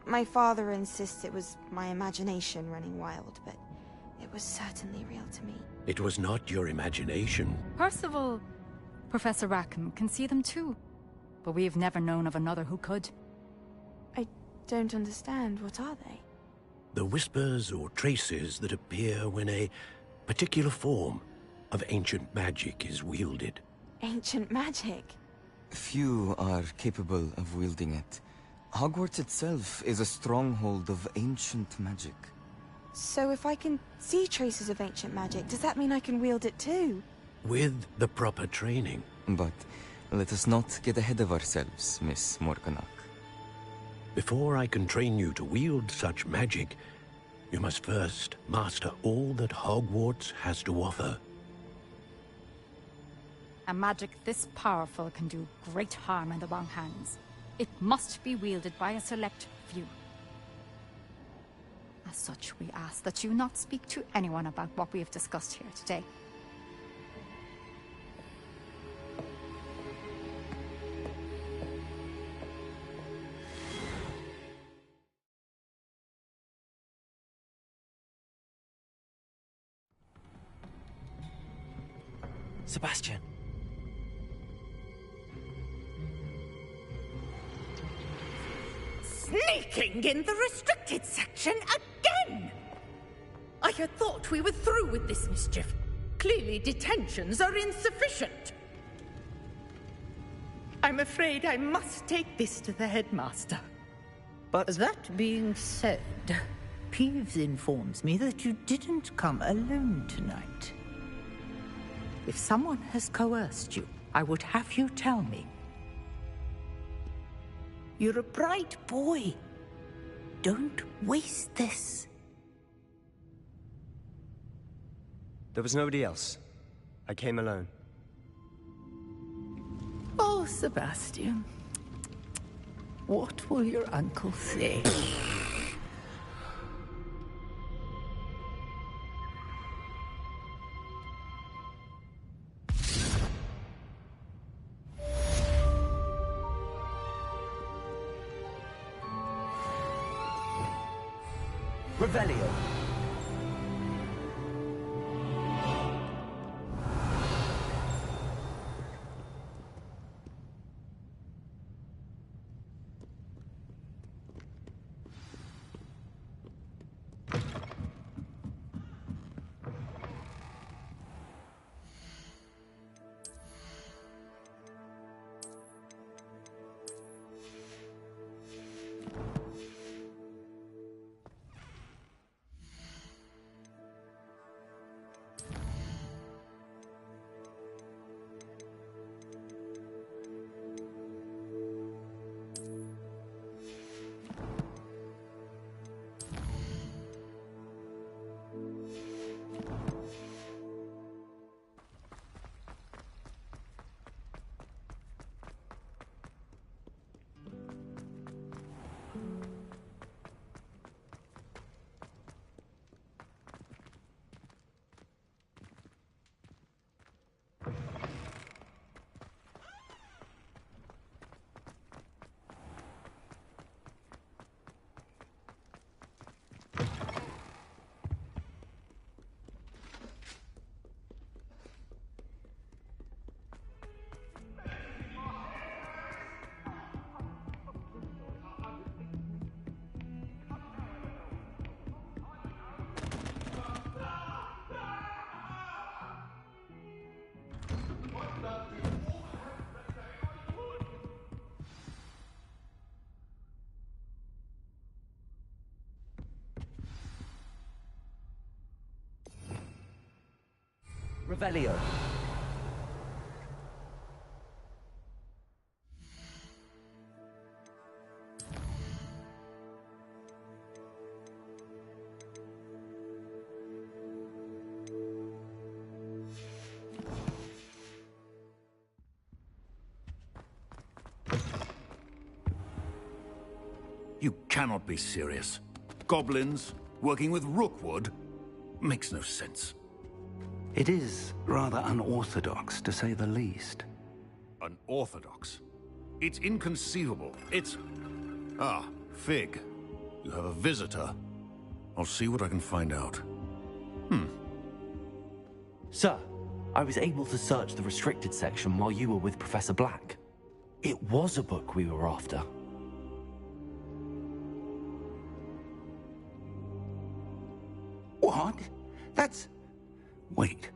My father insists it was my imagination running wild, but it was certainly real to me. It was not your imagination. Percival, Professor Rackham can see them too. But we have never known of another who could. I don't understand. What are they? The whispers or traces that appear when a particular form of ancient magic is wielded. Ancient magic? Few are capable of wielding it. Hogwarts itself is a stronghold of ancient magic. So if I can see traces of ancient magic, does that mean I can wield it too? With the proper training. But let us not get ahead of ourselves, Miss Morganach. Before I can train you to wield such magic, you must first master all that Hogwarts has to offer. A magic this powerful can do great harm in the wrong hands. It must be wielded by a select few. As such, we ask that you not speak to anyone about what we have discussed here today. Sebastian. Sneaking in the restricted section again! I had thought we were through with this mischief. Clearly detentions are insufficient. I'm afraid I must take this to the headmaster. But that being said, Peeves informs me that you didn't come alone tonight. If someone has coerced you, I would have you tell me. You're a bright boy. Don't waste this. there was nobody else. I came alone. Oh, Sebastian. What will your uncle say? Revelio. Revelio. You cannot be serious. Goblins working with Rookwood makes no sense. It is rather unorthodox, to say the least. Unorthodox? It's inconceivable. It's... Ah, Fig. You have a visitor. I'll see what I can find out. Sir, I was able to search the restricted section while you were with Professor Black. It was a book we were after. What? That's... Wait.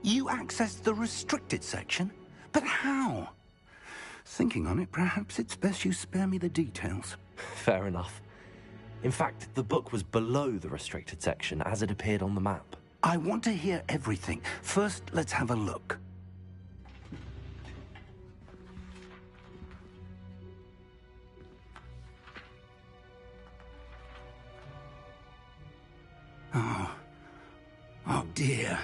You accessed the restricted section? But how? Thinking on it, perhaps it's best you spare me the details. Fair enough. In fact, the book was below the restricted section as it appeared on the map. I want to hear everything. First, let's have a look. Oh dear.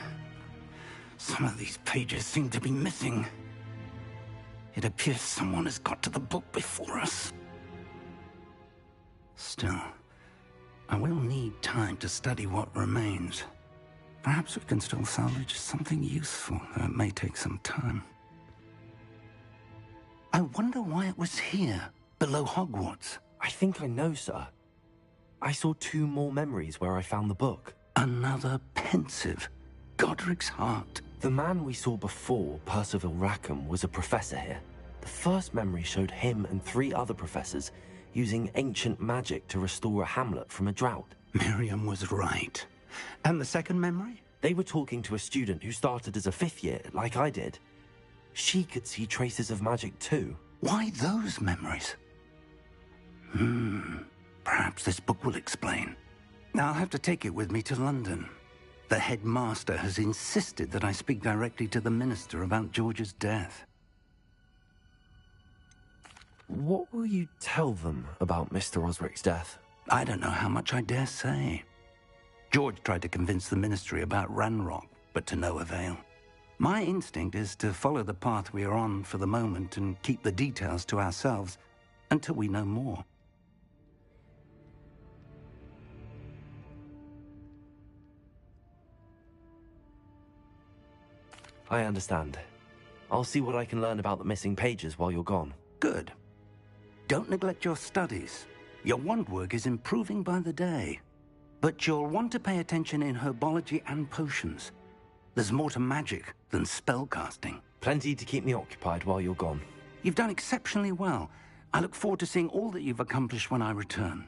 Some of these pages seem to be missing. It appears someone has got to the book before us. Still, I will need time to study what remains. Perhaps we can still salvage something useful, though it may take some time. I wonder why it was here, below Hogwarts. I think I know, sir. I saw 2 more memories where I found the book. Another pensive. Godric's heart. The man we saw before, Percival Rackham, was a professor here. The first memory showed him and 3 other professors using ancient magic to restore a hamlet from a drought. Miriam was right. And the second memory? They were talking to a student who started as a 5th year, like I did. She could see traces of magic too. Why those memories? Perhaps this book will explain. I'll have to take it with me to London. The headmaster has insisted that I speak directly to the minister about George's death. What will you tell them about Mr. Osric's death? I don't know how much I dare say. George tried to convince the ministry about Ranrock, but to no avail. My instinct is to follow the path we are on for the moment and keep the details to ourselves until we know more. I understand. I'll see what I can learn about the missing pages while you're gone. Good. Don't neglect your studies. Your wand work is improving by the day. But you'll want to pay attention in herbology and potions. There's more to magic than spellcasting. Plenty to keep me occupied while you're gone. You've done exceptionally well. I look forward to seeing all that you've accomplished when I return.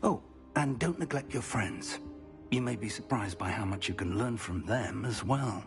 Oh, and don't neglect your friends. You may be surprised by how much you can learn from them as well.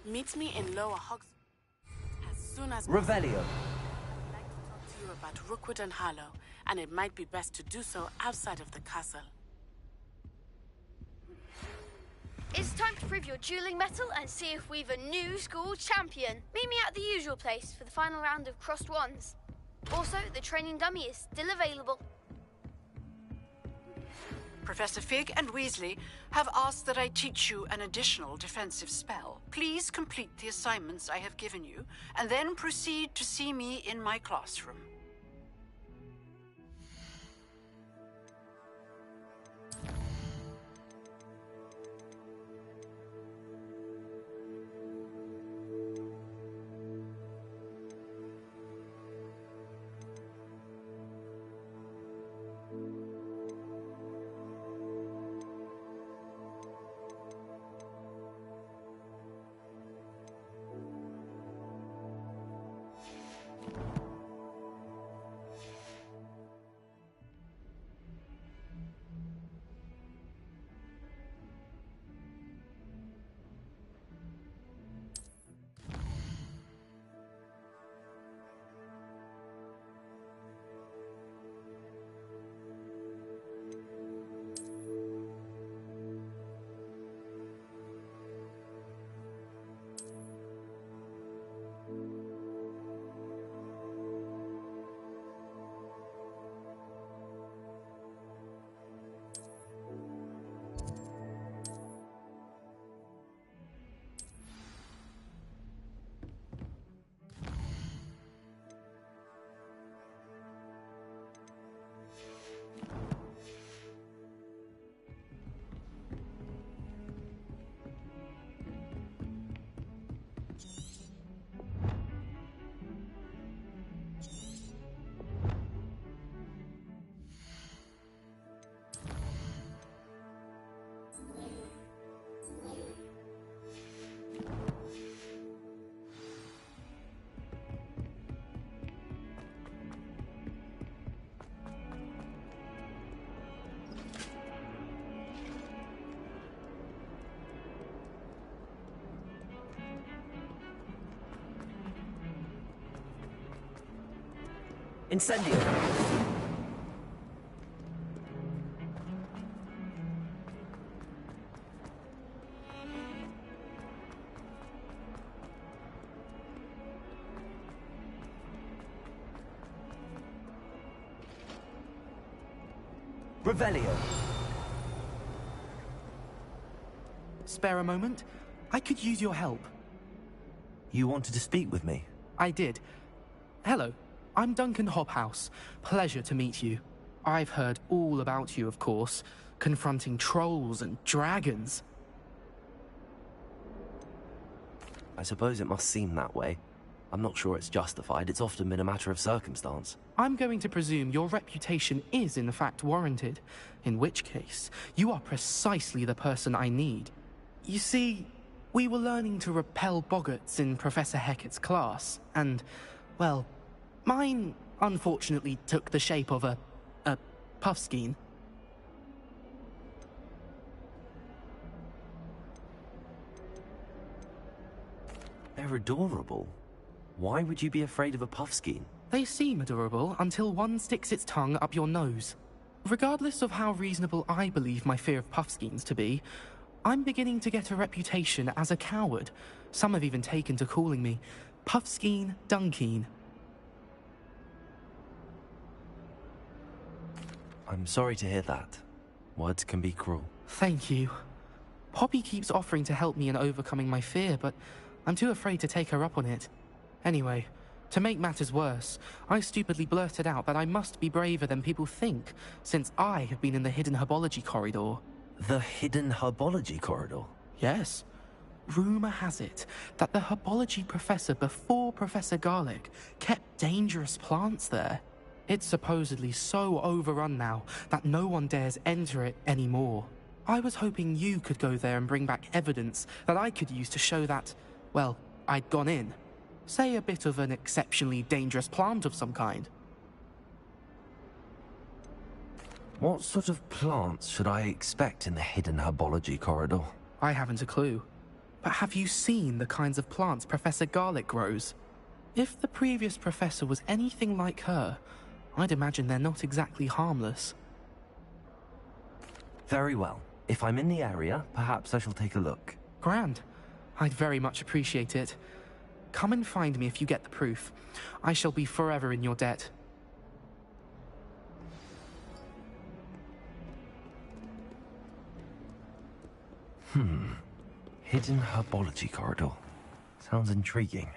Meet me in Lower Hogs as soon as Revelio. possible. I'd like to talk to you about Rookwood and Harlow, and it might be best to do so outside of the castle. It's time to prove your dueling mettle and see if we've a new school champion. Meet me at the usual place for the final round of crossed wands. Also, the training dummy is still available. Professor Fig and Weasley have asked that I teach you an additional defensive spell. Please complete the assignments I have given you, and then proceed to see me in my classroom. Incendio! Revelio! Spare a moment? I could use your help. You wanted to speak with me? I did. Hello, I'm Duncan Hobhouse. Pleasure to meet you. I've heard all about you, of course, confronting trolls and dragons. I suppose it must seem that way. I'm not sure it's justified. It's often been a matter of circumstance. I'm going to presume your reputation is in fact warranted, in which case, you are precisely the person I need. You see, we were learning to repel boggarts in Professor Hecat's class, and, well, mine unfortunately took the shape of a puffskein. They're adorable. Why would you be afraid of a puffskein? They seem adorable until one sticks its tongue up your nose. Regardless of how reasonable I believe my fear of puffskeins to be, I'm beginning to get a reputation as a coward. Some have even taken to calling me Puffskein Dunkeen. I'm sorry to hear that. Words can be cruel. Thank you. Poppy keeps offering to help me in overcoming my fear, but I'm too afraid to take her up on it. Anyway, to make matters worse, I stupidly blurted out that I must be braver than people think, since I have been in the hidden herbology corridor. The hidden herbology corridor? Yes. Rumour has it that the herbology professor before Professor Garlick kept dangerous plants there. It's supposedly so overrun now that no one dares enter it anymore. I was hoping you could go there and bring back evidence that I could use to show that, well, I'd gone in. Say a bit of an exceptionally dangerous plant of some kind. What sort of plants should I expect in the hidden herbology corridor? I haven't a clue. But have you seen the kinds of plants Professor Garlick grows? If the previous professor was anything like her, I'd imagine they're not exactly harmless. Very well. If I'm in the area, perhaps I shall take a look. Grand. I'd very much appreciate it. Come and find me if you get the proof. I shall be forever in your debt. Hidden herbology corridor. Sounds intriguing.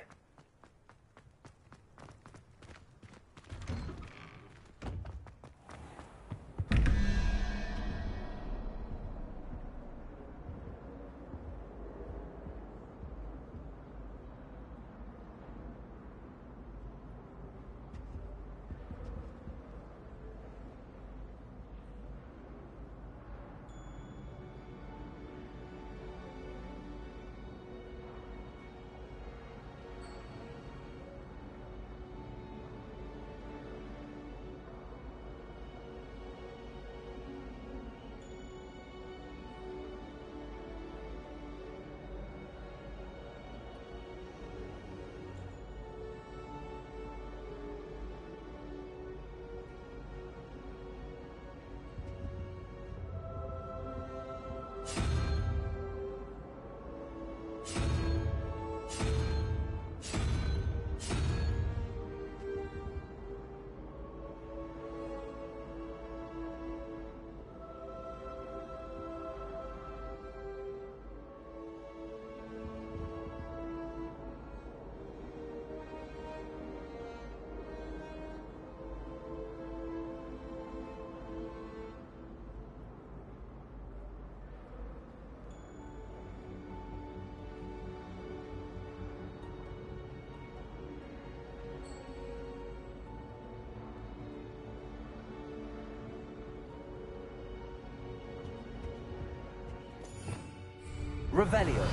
Revelio.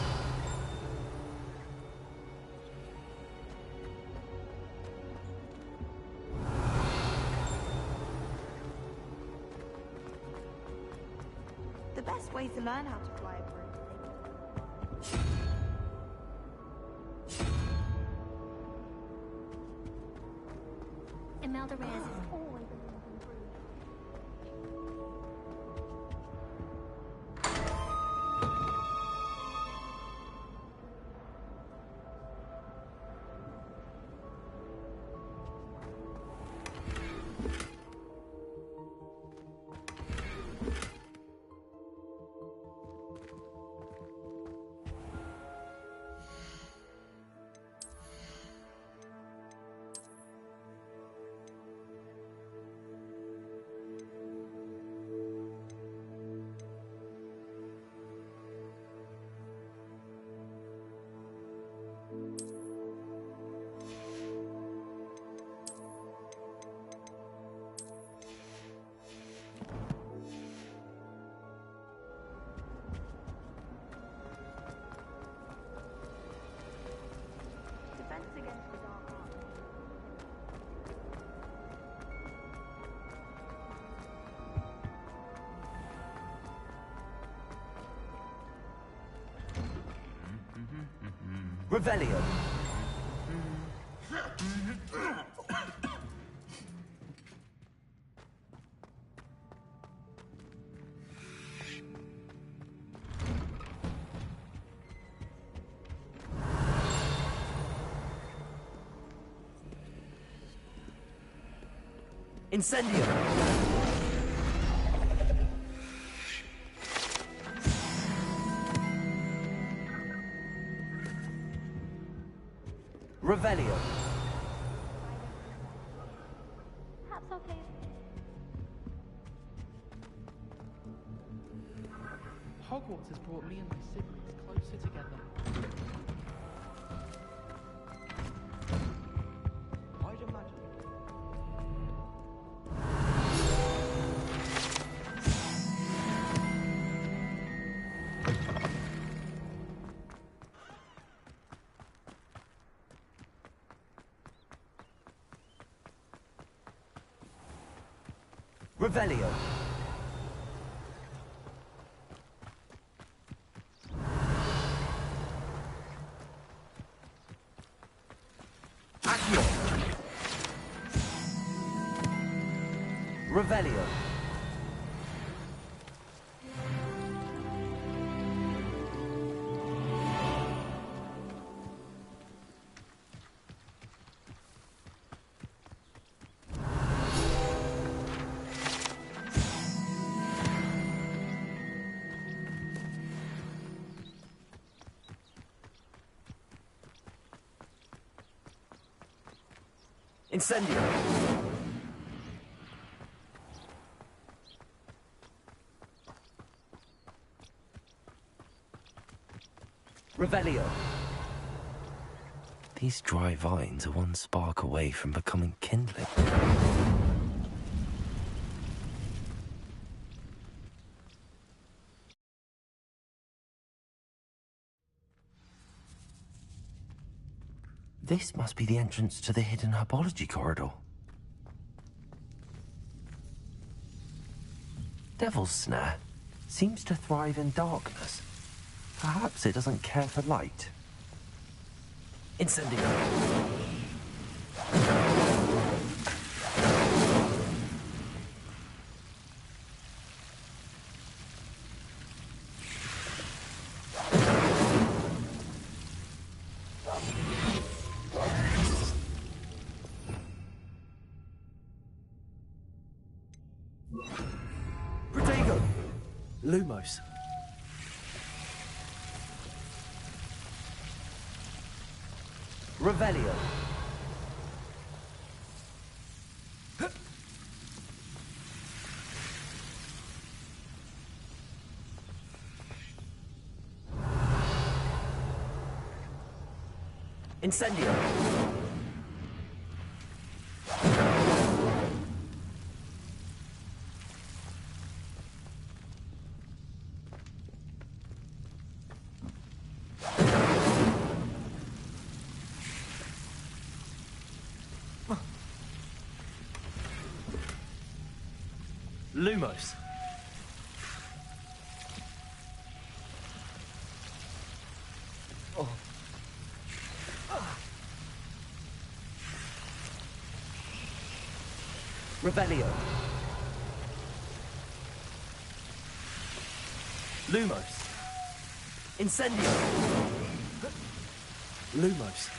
The best way to learn how to fly a broom. Imelda Reyes is always a little improved. Defense against the dark arts. Revelio. Incendio. Revelio. Perhaps okay. Hogwarts has brought me and my siblings closer together. I'd imagine. Revelio. Revelio. Incendio. Revelio. These dry vines are one spark away from becoming kindling. This must be the entrance to the hidden herbology corridor. Devil's Snare seems to thrive in darkness. Perhaps it doesn't care for light. Incendio. Protego. Lumos. Revelio. Incendio. Lumos. Oh. Revelio. Lumos. Incendio. Lumos.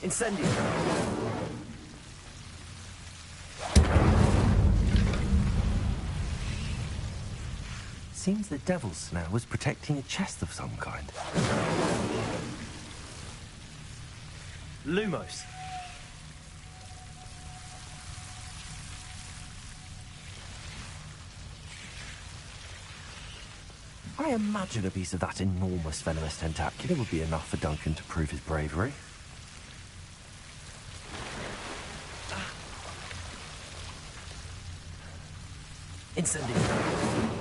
Incendio. Seems the Devil's Snare was protecting a chest of some kind. Lumos. I imagine a piece of that enormous venomous tentacular would be enough for Duncan to prove his bravery. Incendio.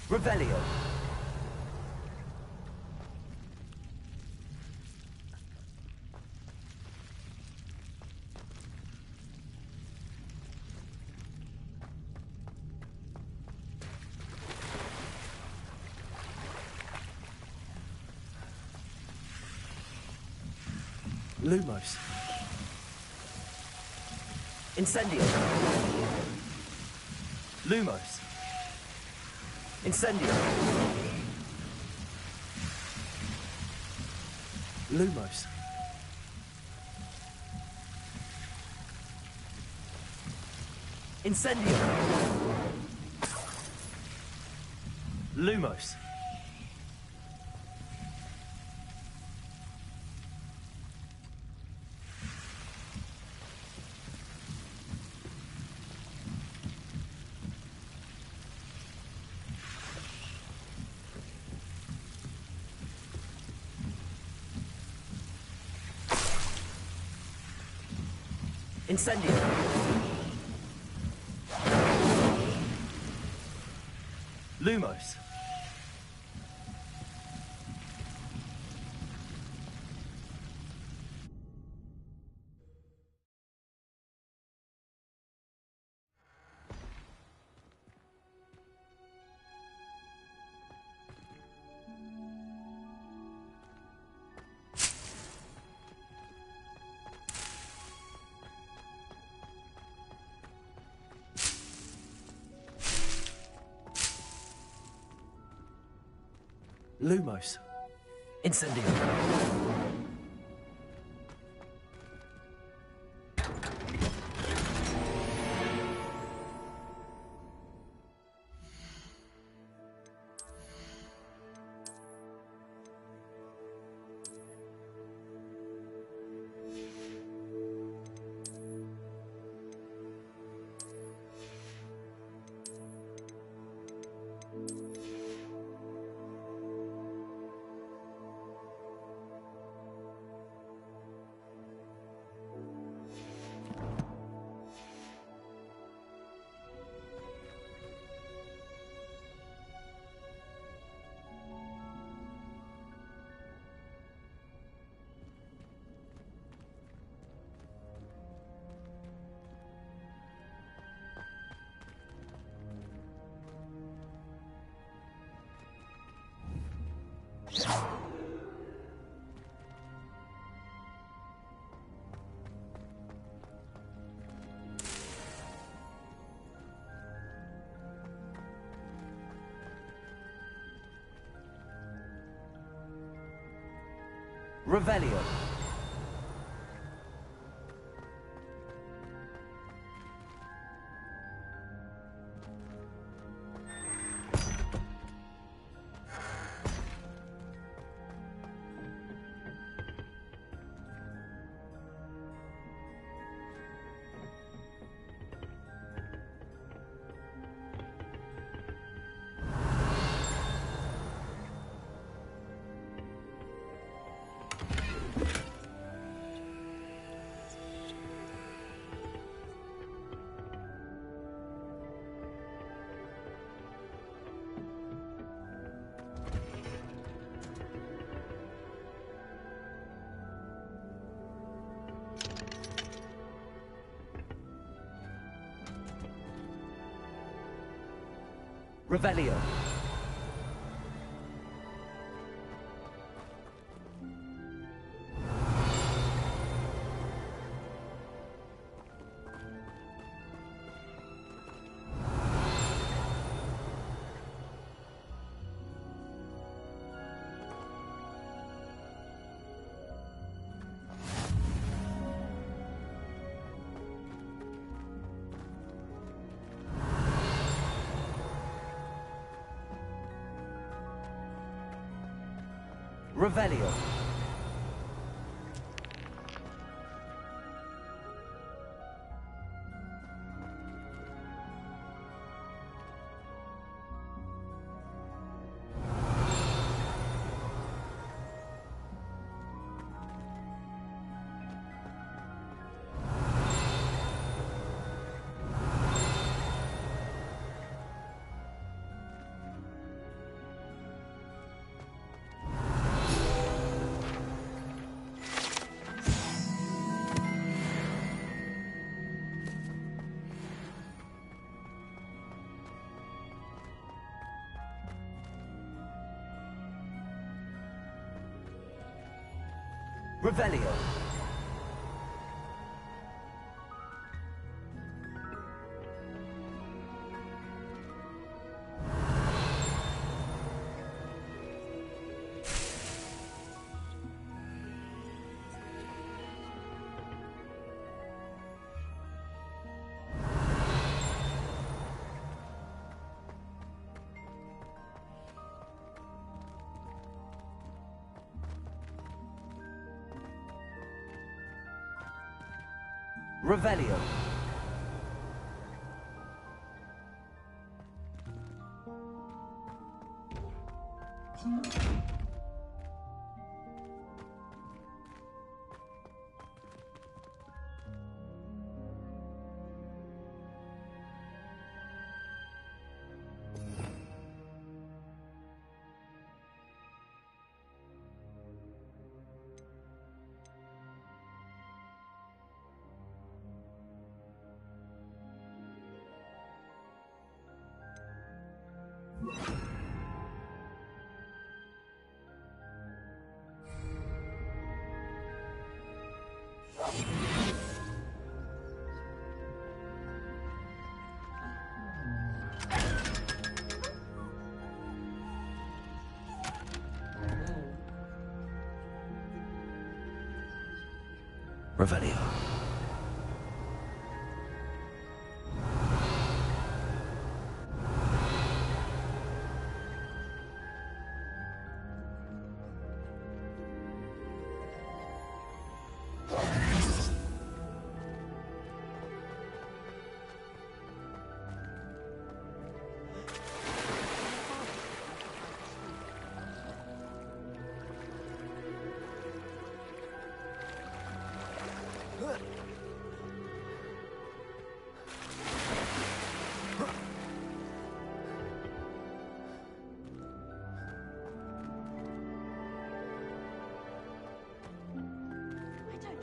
Revelio. Lumos. Incendio. Lumos. Incendio. Lumos. Incendio. Lumos. Incendio. Lumos. Lumos. Incendio. Revelio. Revelio. Revelio. Revelio. Revelio. Revelio.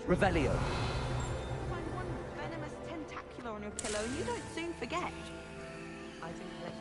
Revelio. Find one venomous tentacular on your pillow and you don't soon forget. I do let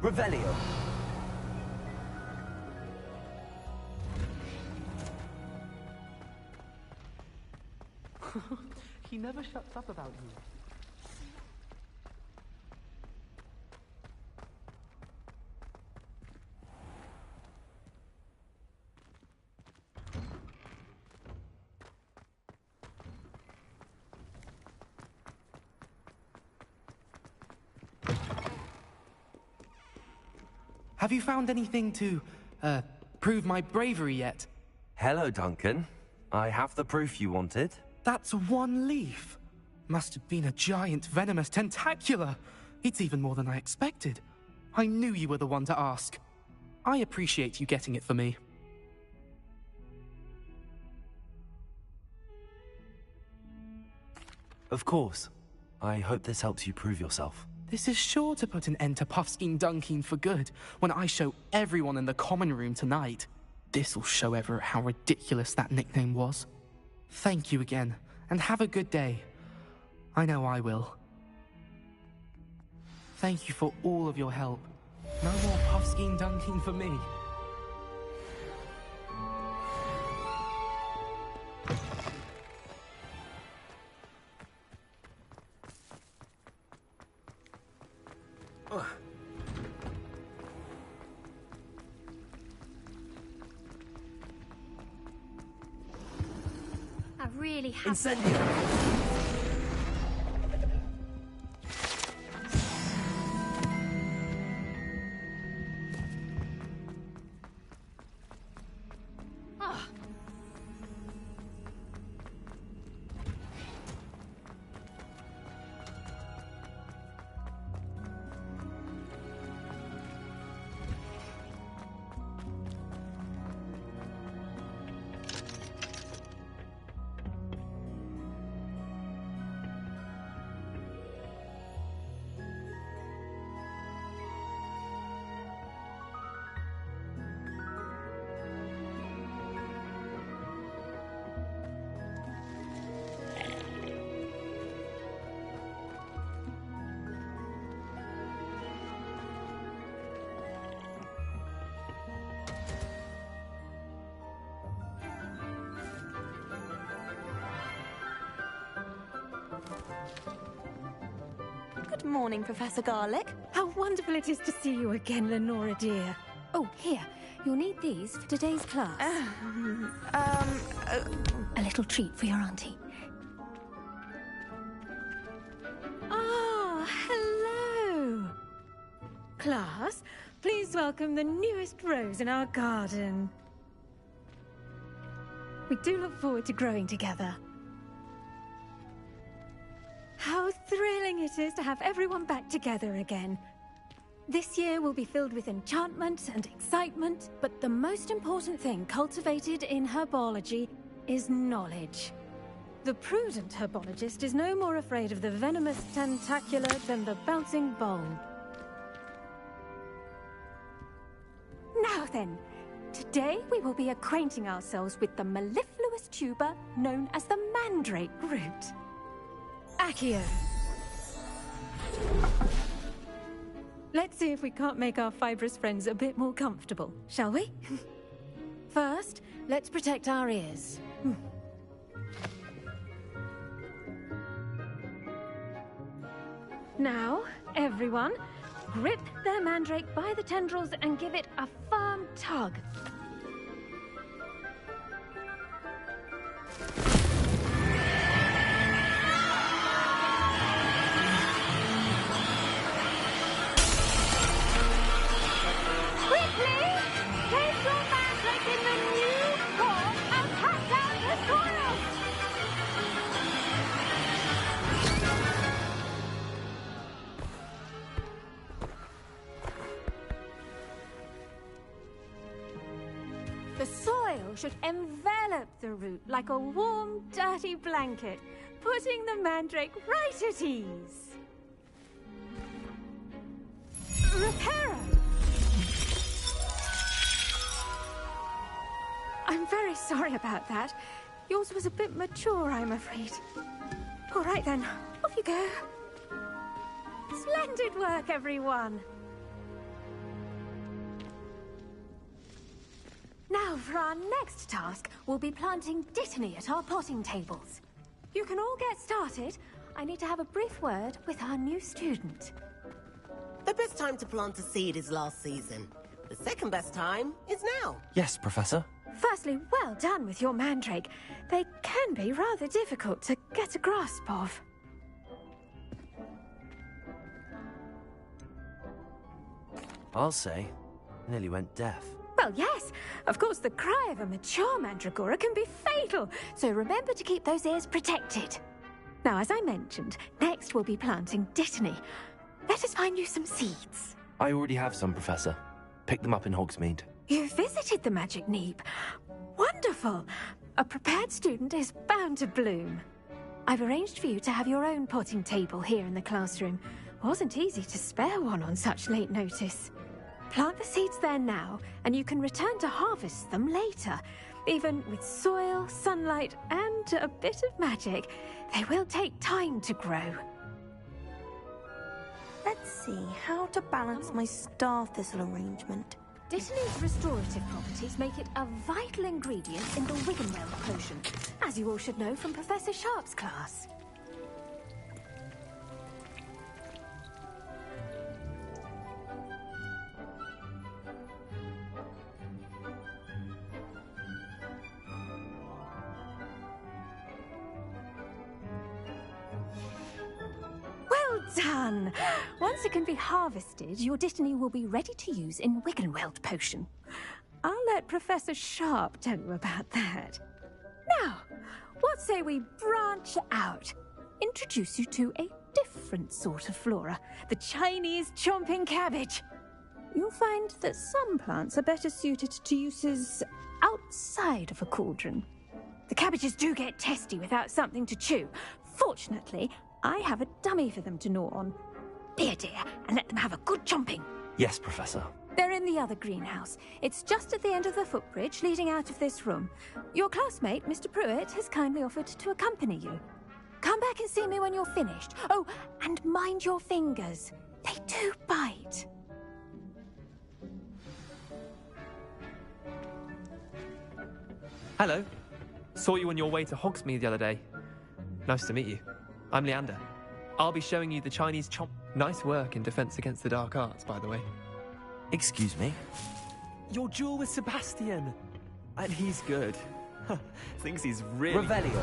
Revelio. He never shuts up about you. Have you found anything to, prove my bravery yet? Hello, Duncan. I have the proof you wanted. That's one leaf. Must have been a giant venomous tentacular. It's even more than I expected. I knew you were the one to ask. I appreciate you getting it for me. Of course. I hope this helps you prove yourself. This is sure to put an end to Puffskein Dunkin for good when I show everyone in the common room tonight. This'll show Everett how ridiculous that nickname was. Thank you again, and have a good day. I know I will. Thank you for all of your help. No more Puffskein Dunkin for me. I really have. Incendio. Ah. Good morning, Professor Garlic. How wonderful it is to see you again, Lenora dear. Oh, here. You'll need these for today's class. A little treat for your auntie. Ah, hello. Class, please welcome the newest rose in our garden. We do look forward to growing together. How thrilling it is to have everyone back together again. This year will be filled with enchantment and excitement, but the most important thing cultivated in herbology is knowledge. The prudent herbologist is no more afraid of the venomous tentacular than the bouncing bulb. Now then, today we will be acquainting ourselves with the mellifluous tuber known as the mandrake root. Accio. Let's see if we can't make our fibrous friends a bit more comfortable, shall we? First, let's protect our ears. Now, everyone, grip their mandrake by the tendrils and give it a firm tug. Quickly! Place your mandrake in the new form and cut down the soil! The soil should envelop the root like a warm, dirty blanket, putting the mandrake right at ease. Repairer! I'm very sorry about that. Yours was a bit mature, I'm afraid. All right then, off you go. Splendid work, everyone. Now, for our next task, we'll be planting dittany at our potting tables. You can all get started. I need to have a brief word with our new student. The best time to plant a seed is last season. The second best time is now. Yes, Professor. Firstly, well done with your mandrake. They can be rather difficult to get a grasp of. I'll say, nearly went deaf. Well, yes. Of course, the cry of a mature mandragora can be fatal, so remember to keep those ears protected. Now, as I mentioned, next we'll be planting dittany. Let us find you some seeds. I already have some, Professor. Picked them up in Hogsmeade. You visited the Magic Neep. Wonderful. A prepared student is bound to bloom. I've arranged for you to have your own potting table here in the classroom. Wasn't easy to spare one on such late notice. Plant the seeds there now, and you can return to harvest them later. Even with soil, sunlight, and a bit of magic, they will take time to grow. Let's see how to balance my star thistle arrangement. Dittany's restorative properties make it a vital ingredient in the Wiggenweld potion, as you all should know from Professor Sharp's class. Well done! Once it can be harvested, your dittany will be ready to use in Wiggenweld potion. I'll let Professor Sharp tell you about that. Now, what say we branch out? Introduce you to a different sort of flora, the Chinese chomping cabbage. You'll find that some plants are better suited to uses outside of a cauldron. The cabbages do get testy without something to chew. Fortunately, I have a dummy for them to gnaw on. Be a dear and let them have a good chomping. Yes, Professor. They're in the other greenhouse. It's just at the end of the footbridge leading out of this room. Your classmate, Mr. Pruitt, has kindly offered to accompany you. Come back and see me when you're finished. Oh, and mind your fingers. They do bite. Hello. Saw you on your way to Hogsmeade the other day. Nice to meet you. I'm Leander. I'll be showing you the Chinese chomp. Nice work in Defense Against the Dark Arts, by the way. Excuse me? Your duel with Sebastian. And he's good. Thinks he's really... Revelio.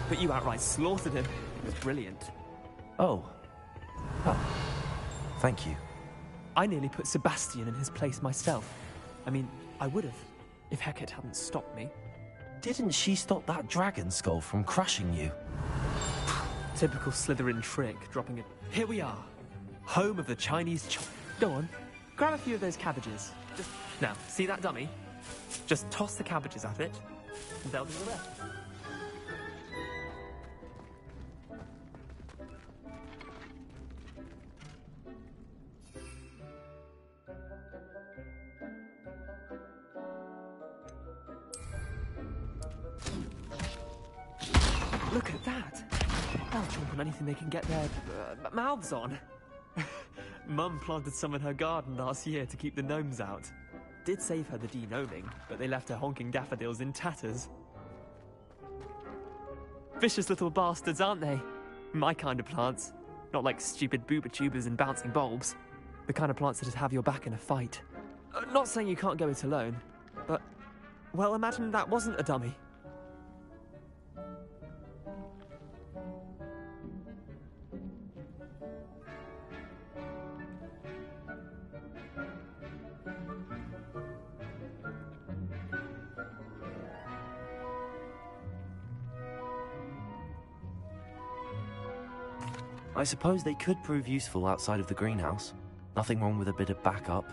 But you outright slaughtered him. It was brilliant. Oh. Thank you. I nearly put Sebastian in his place myself. I mean, I would have, if Hecate hadn't stopped me. Didn't she stop that dragon skull from crushing you? Typical Slytherin trick, dropping it. Here we are. Home of the Chinese chomp. Go on. Grab a few of those cabbages. Now, see that dummy? Just toss the cabbages at it, and they'll do the rest. Look at that! They'll chomp on anything they can get their mouths on. Mum planted some in her garden last year to keep the gnomes out. Did save her the de-gnoming, but they left her honking daffodils in tatters. Vicious little bastards, aren't they? My kind of plants. Not like stupid booba tubers and bouncing bulbs. The kind of plants that'd have your back in a fight. Not saying you can't go it alone, but... well, imagine that wasn't a dummy. I suppose they could prove useful outside of the greenhouse. Nothing wrong with a bit of backup,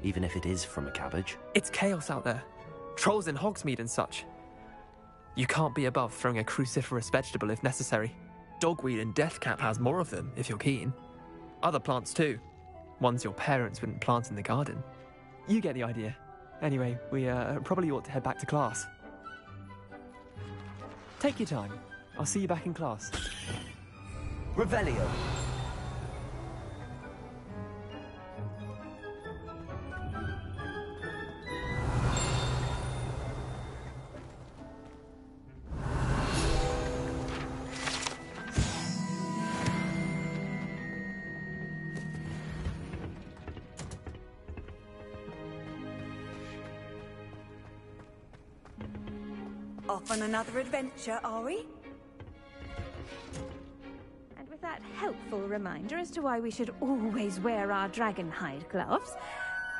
even if it is from a cabbage. It's chaos out there. Trolls in Hogsmeade and such. You can't be above throwing a cruciferous vegetable if necessary. Dogweed and deathcap has more of them, if you're keen. Other plants too. Ones your parents wouldn't plant in the garden. You get the idea. Anyway, we probably ought to head back to class. Take your time. I'll see you back in class. Revelio. Off on another adventure, are we? And with that helpful reminder as to why we should always wear our dragon hide gloves.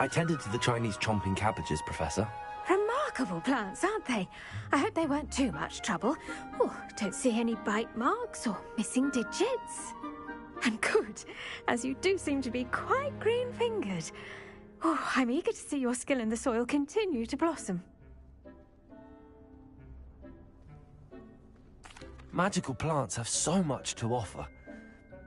I tended to the Chinese chomping cabbages, Professor. Remarkable plants, aren't they? I hope they weren't too much trouble. Oh, don't see any bite marks or missing digits. And good, as you do seem to be quite green-fingered. Oh, I'm eager to see your skill in the soil continue to blossom. Magical plants have so much to offer.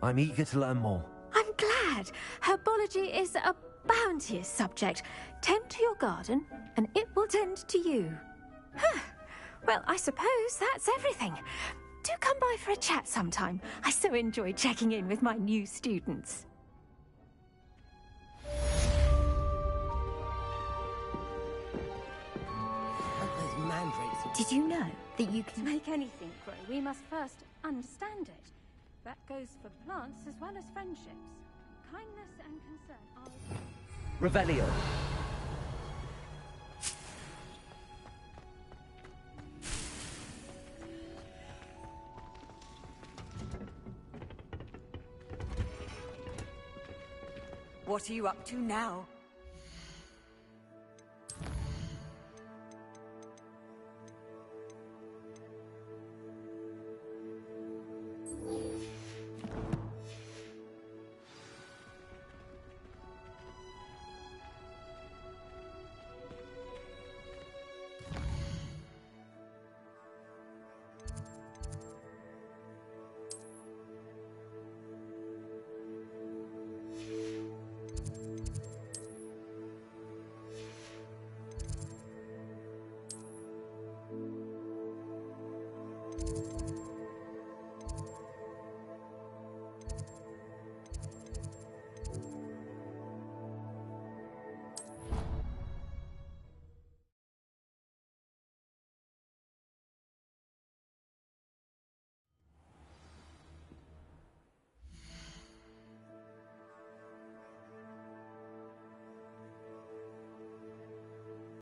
I'm eager to learn more. I'm glad. Herbology is a bounteous subject. Tend to your garden, and it will tend to you. Huh. Well, I suppose that's everything. Do come by for a chat sometime. I so enjoy checking in with my new students. Those mandrakes. Did you know that you can make anything grow? We must first understand it. That goes for plants as well as friendships. Kindness and concern are... Revelio. What are you up to now?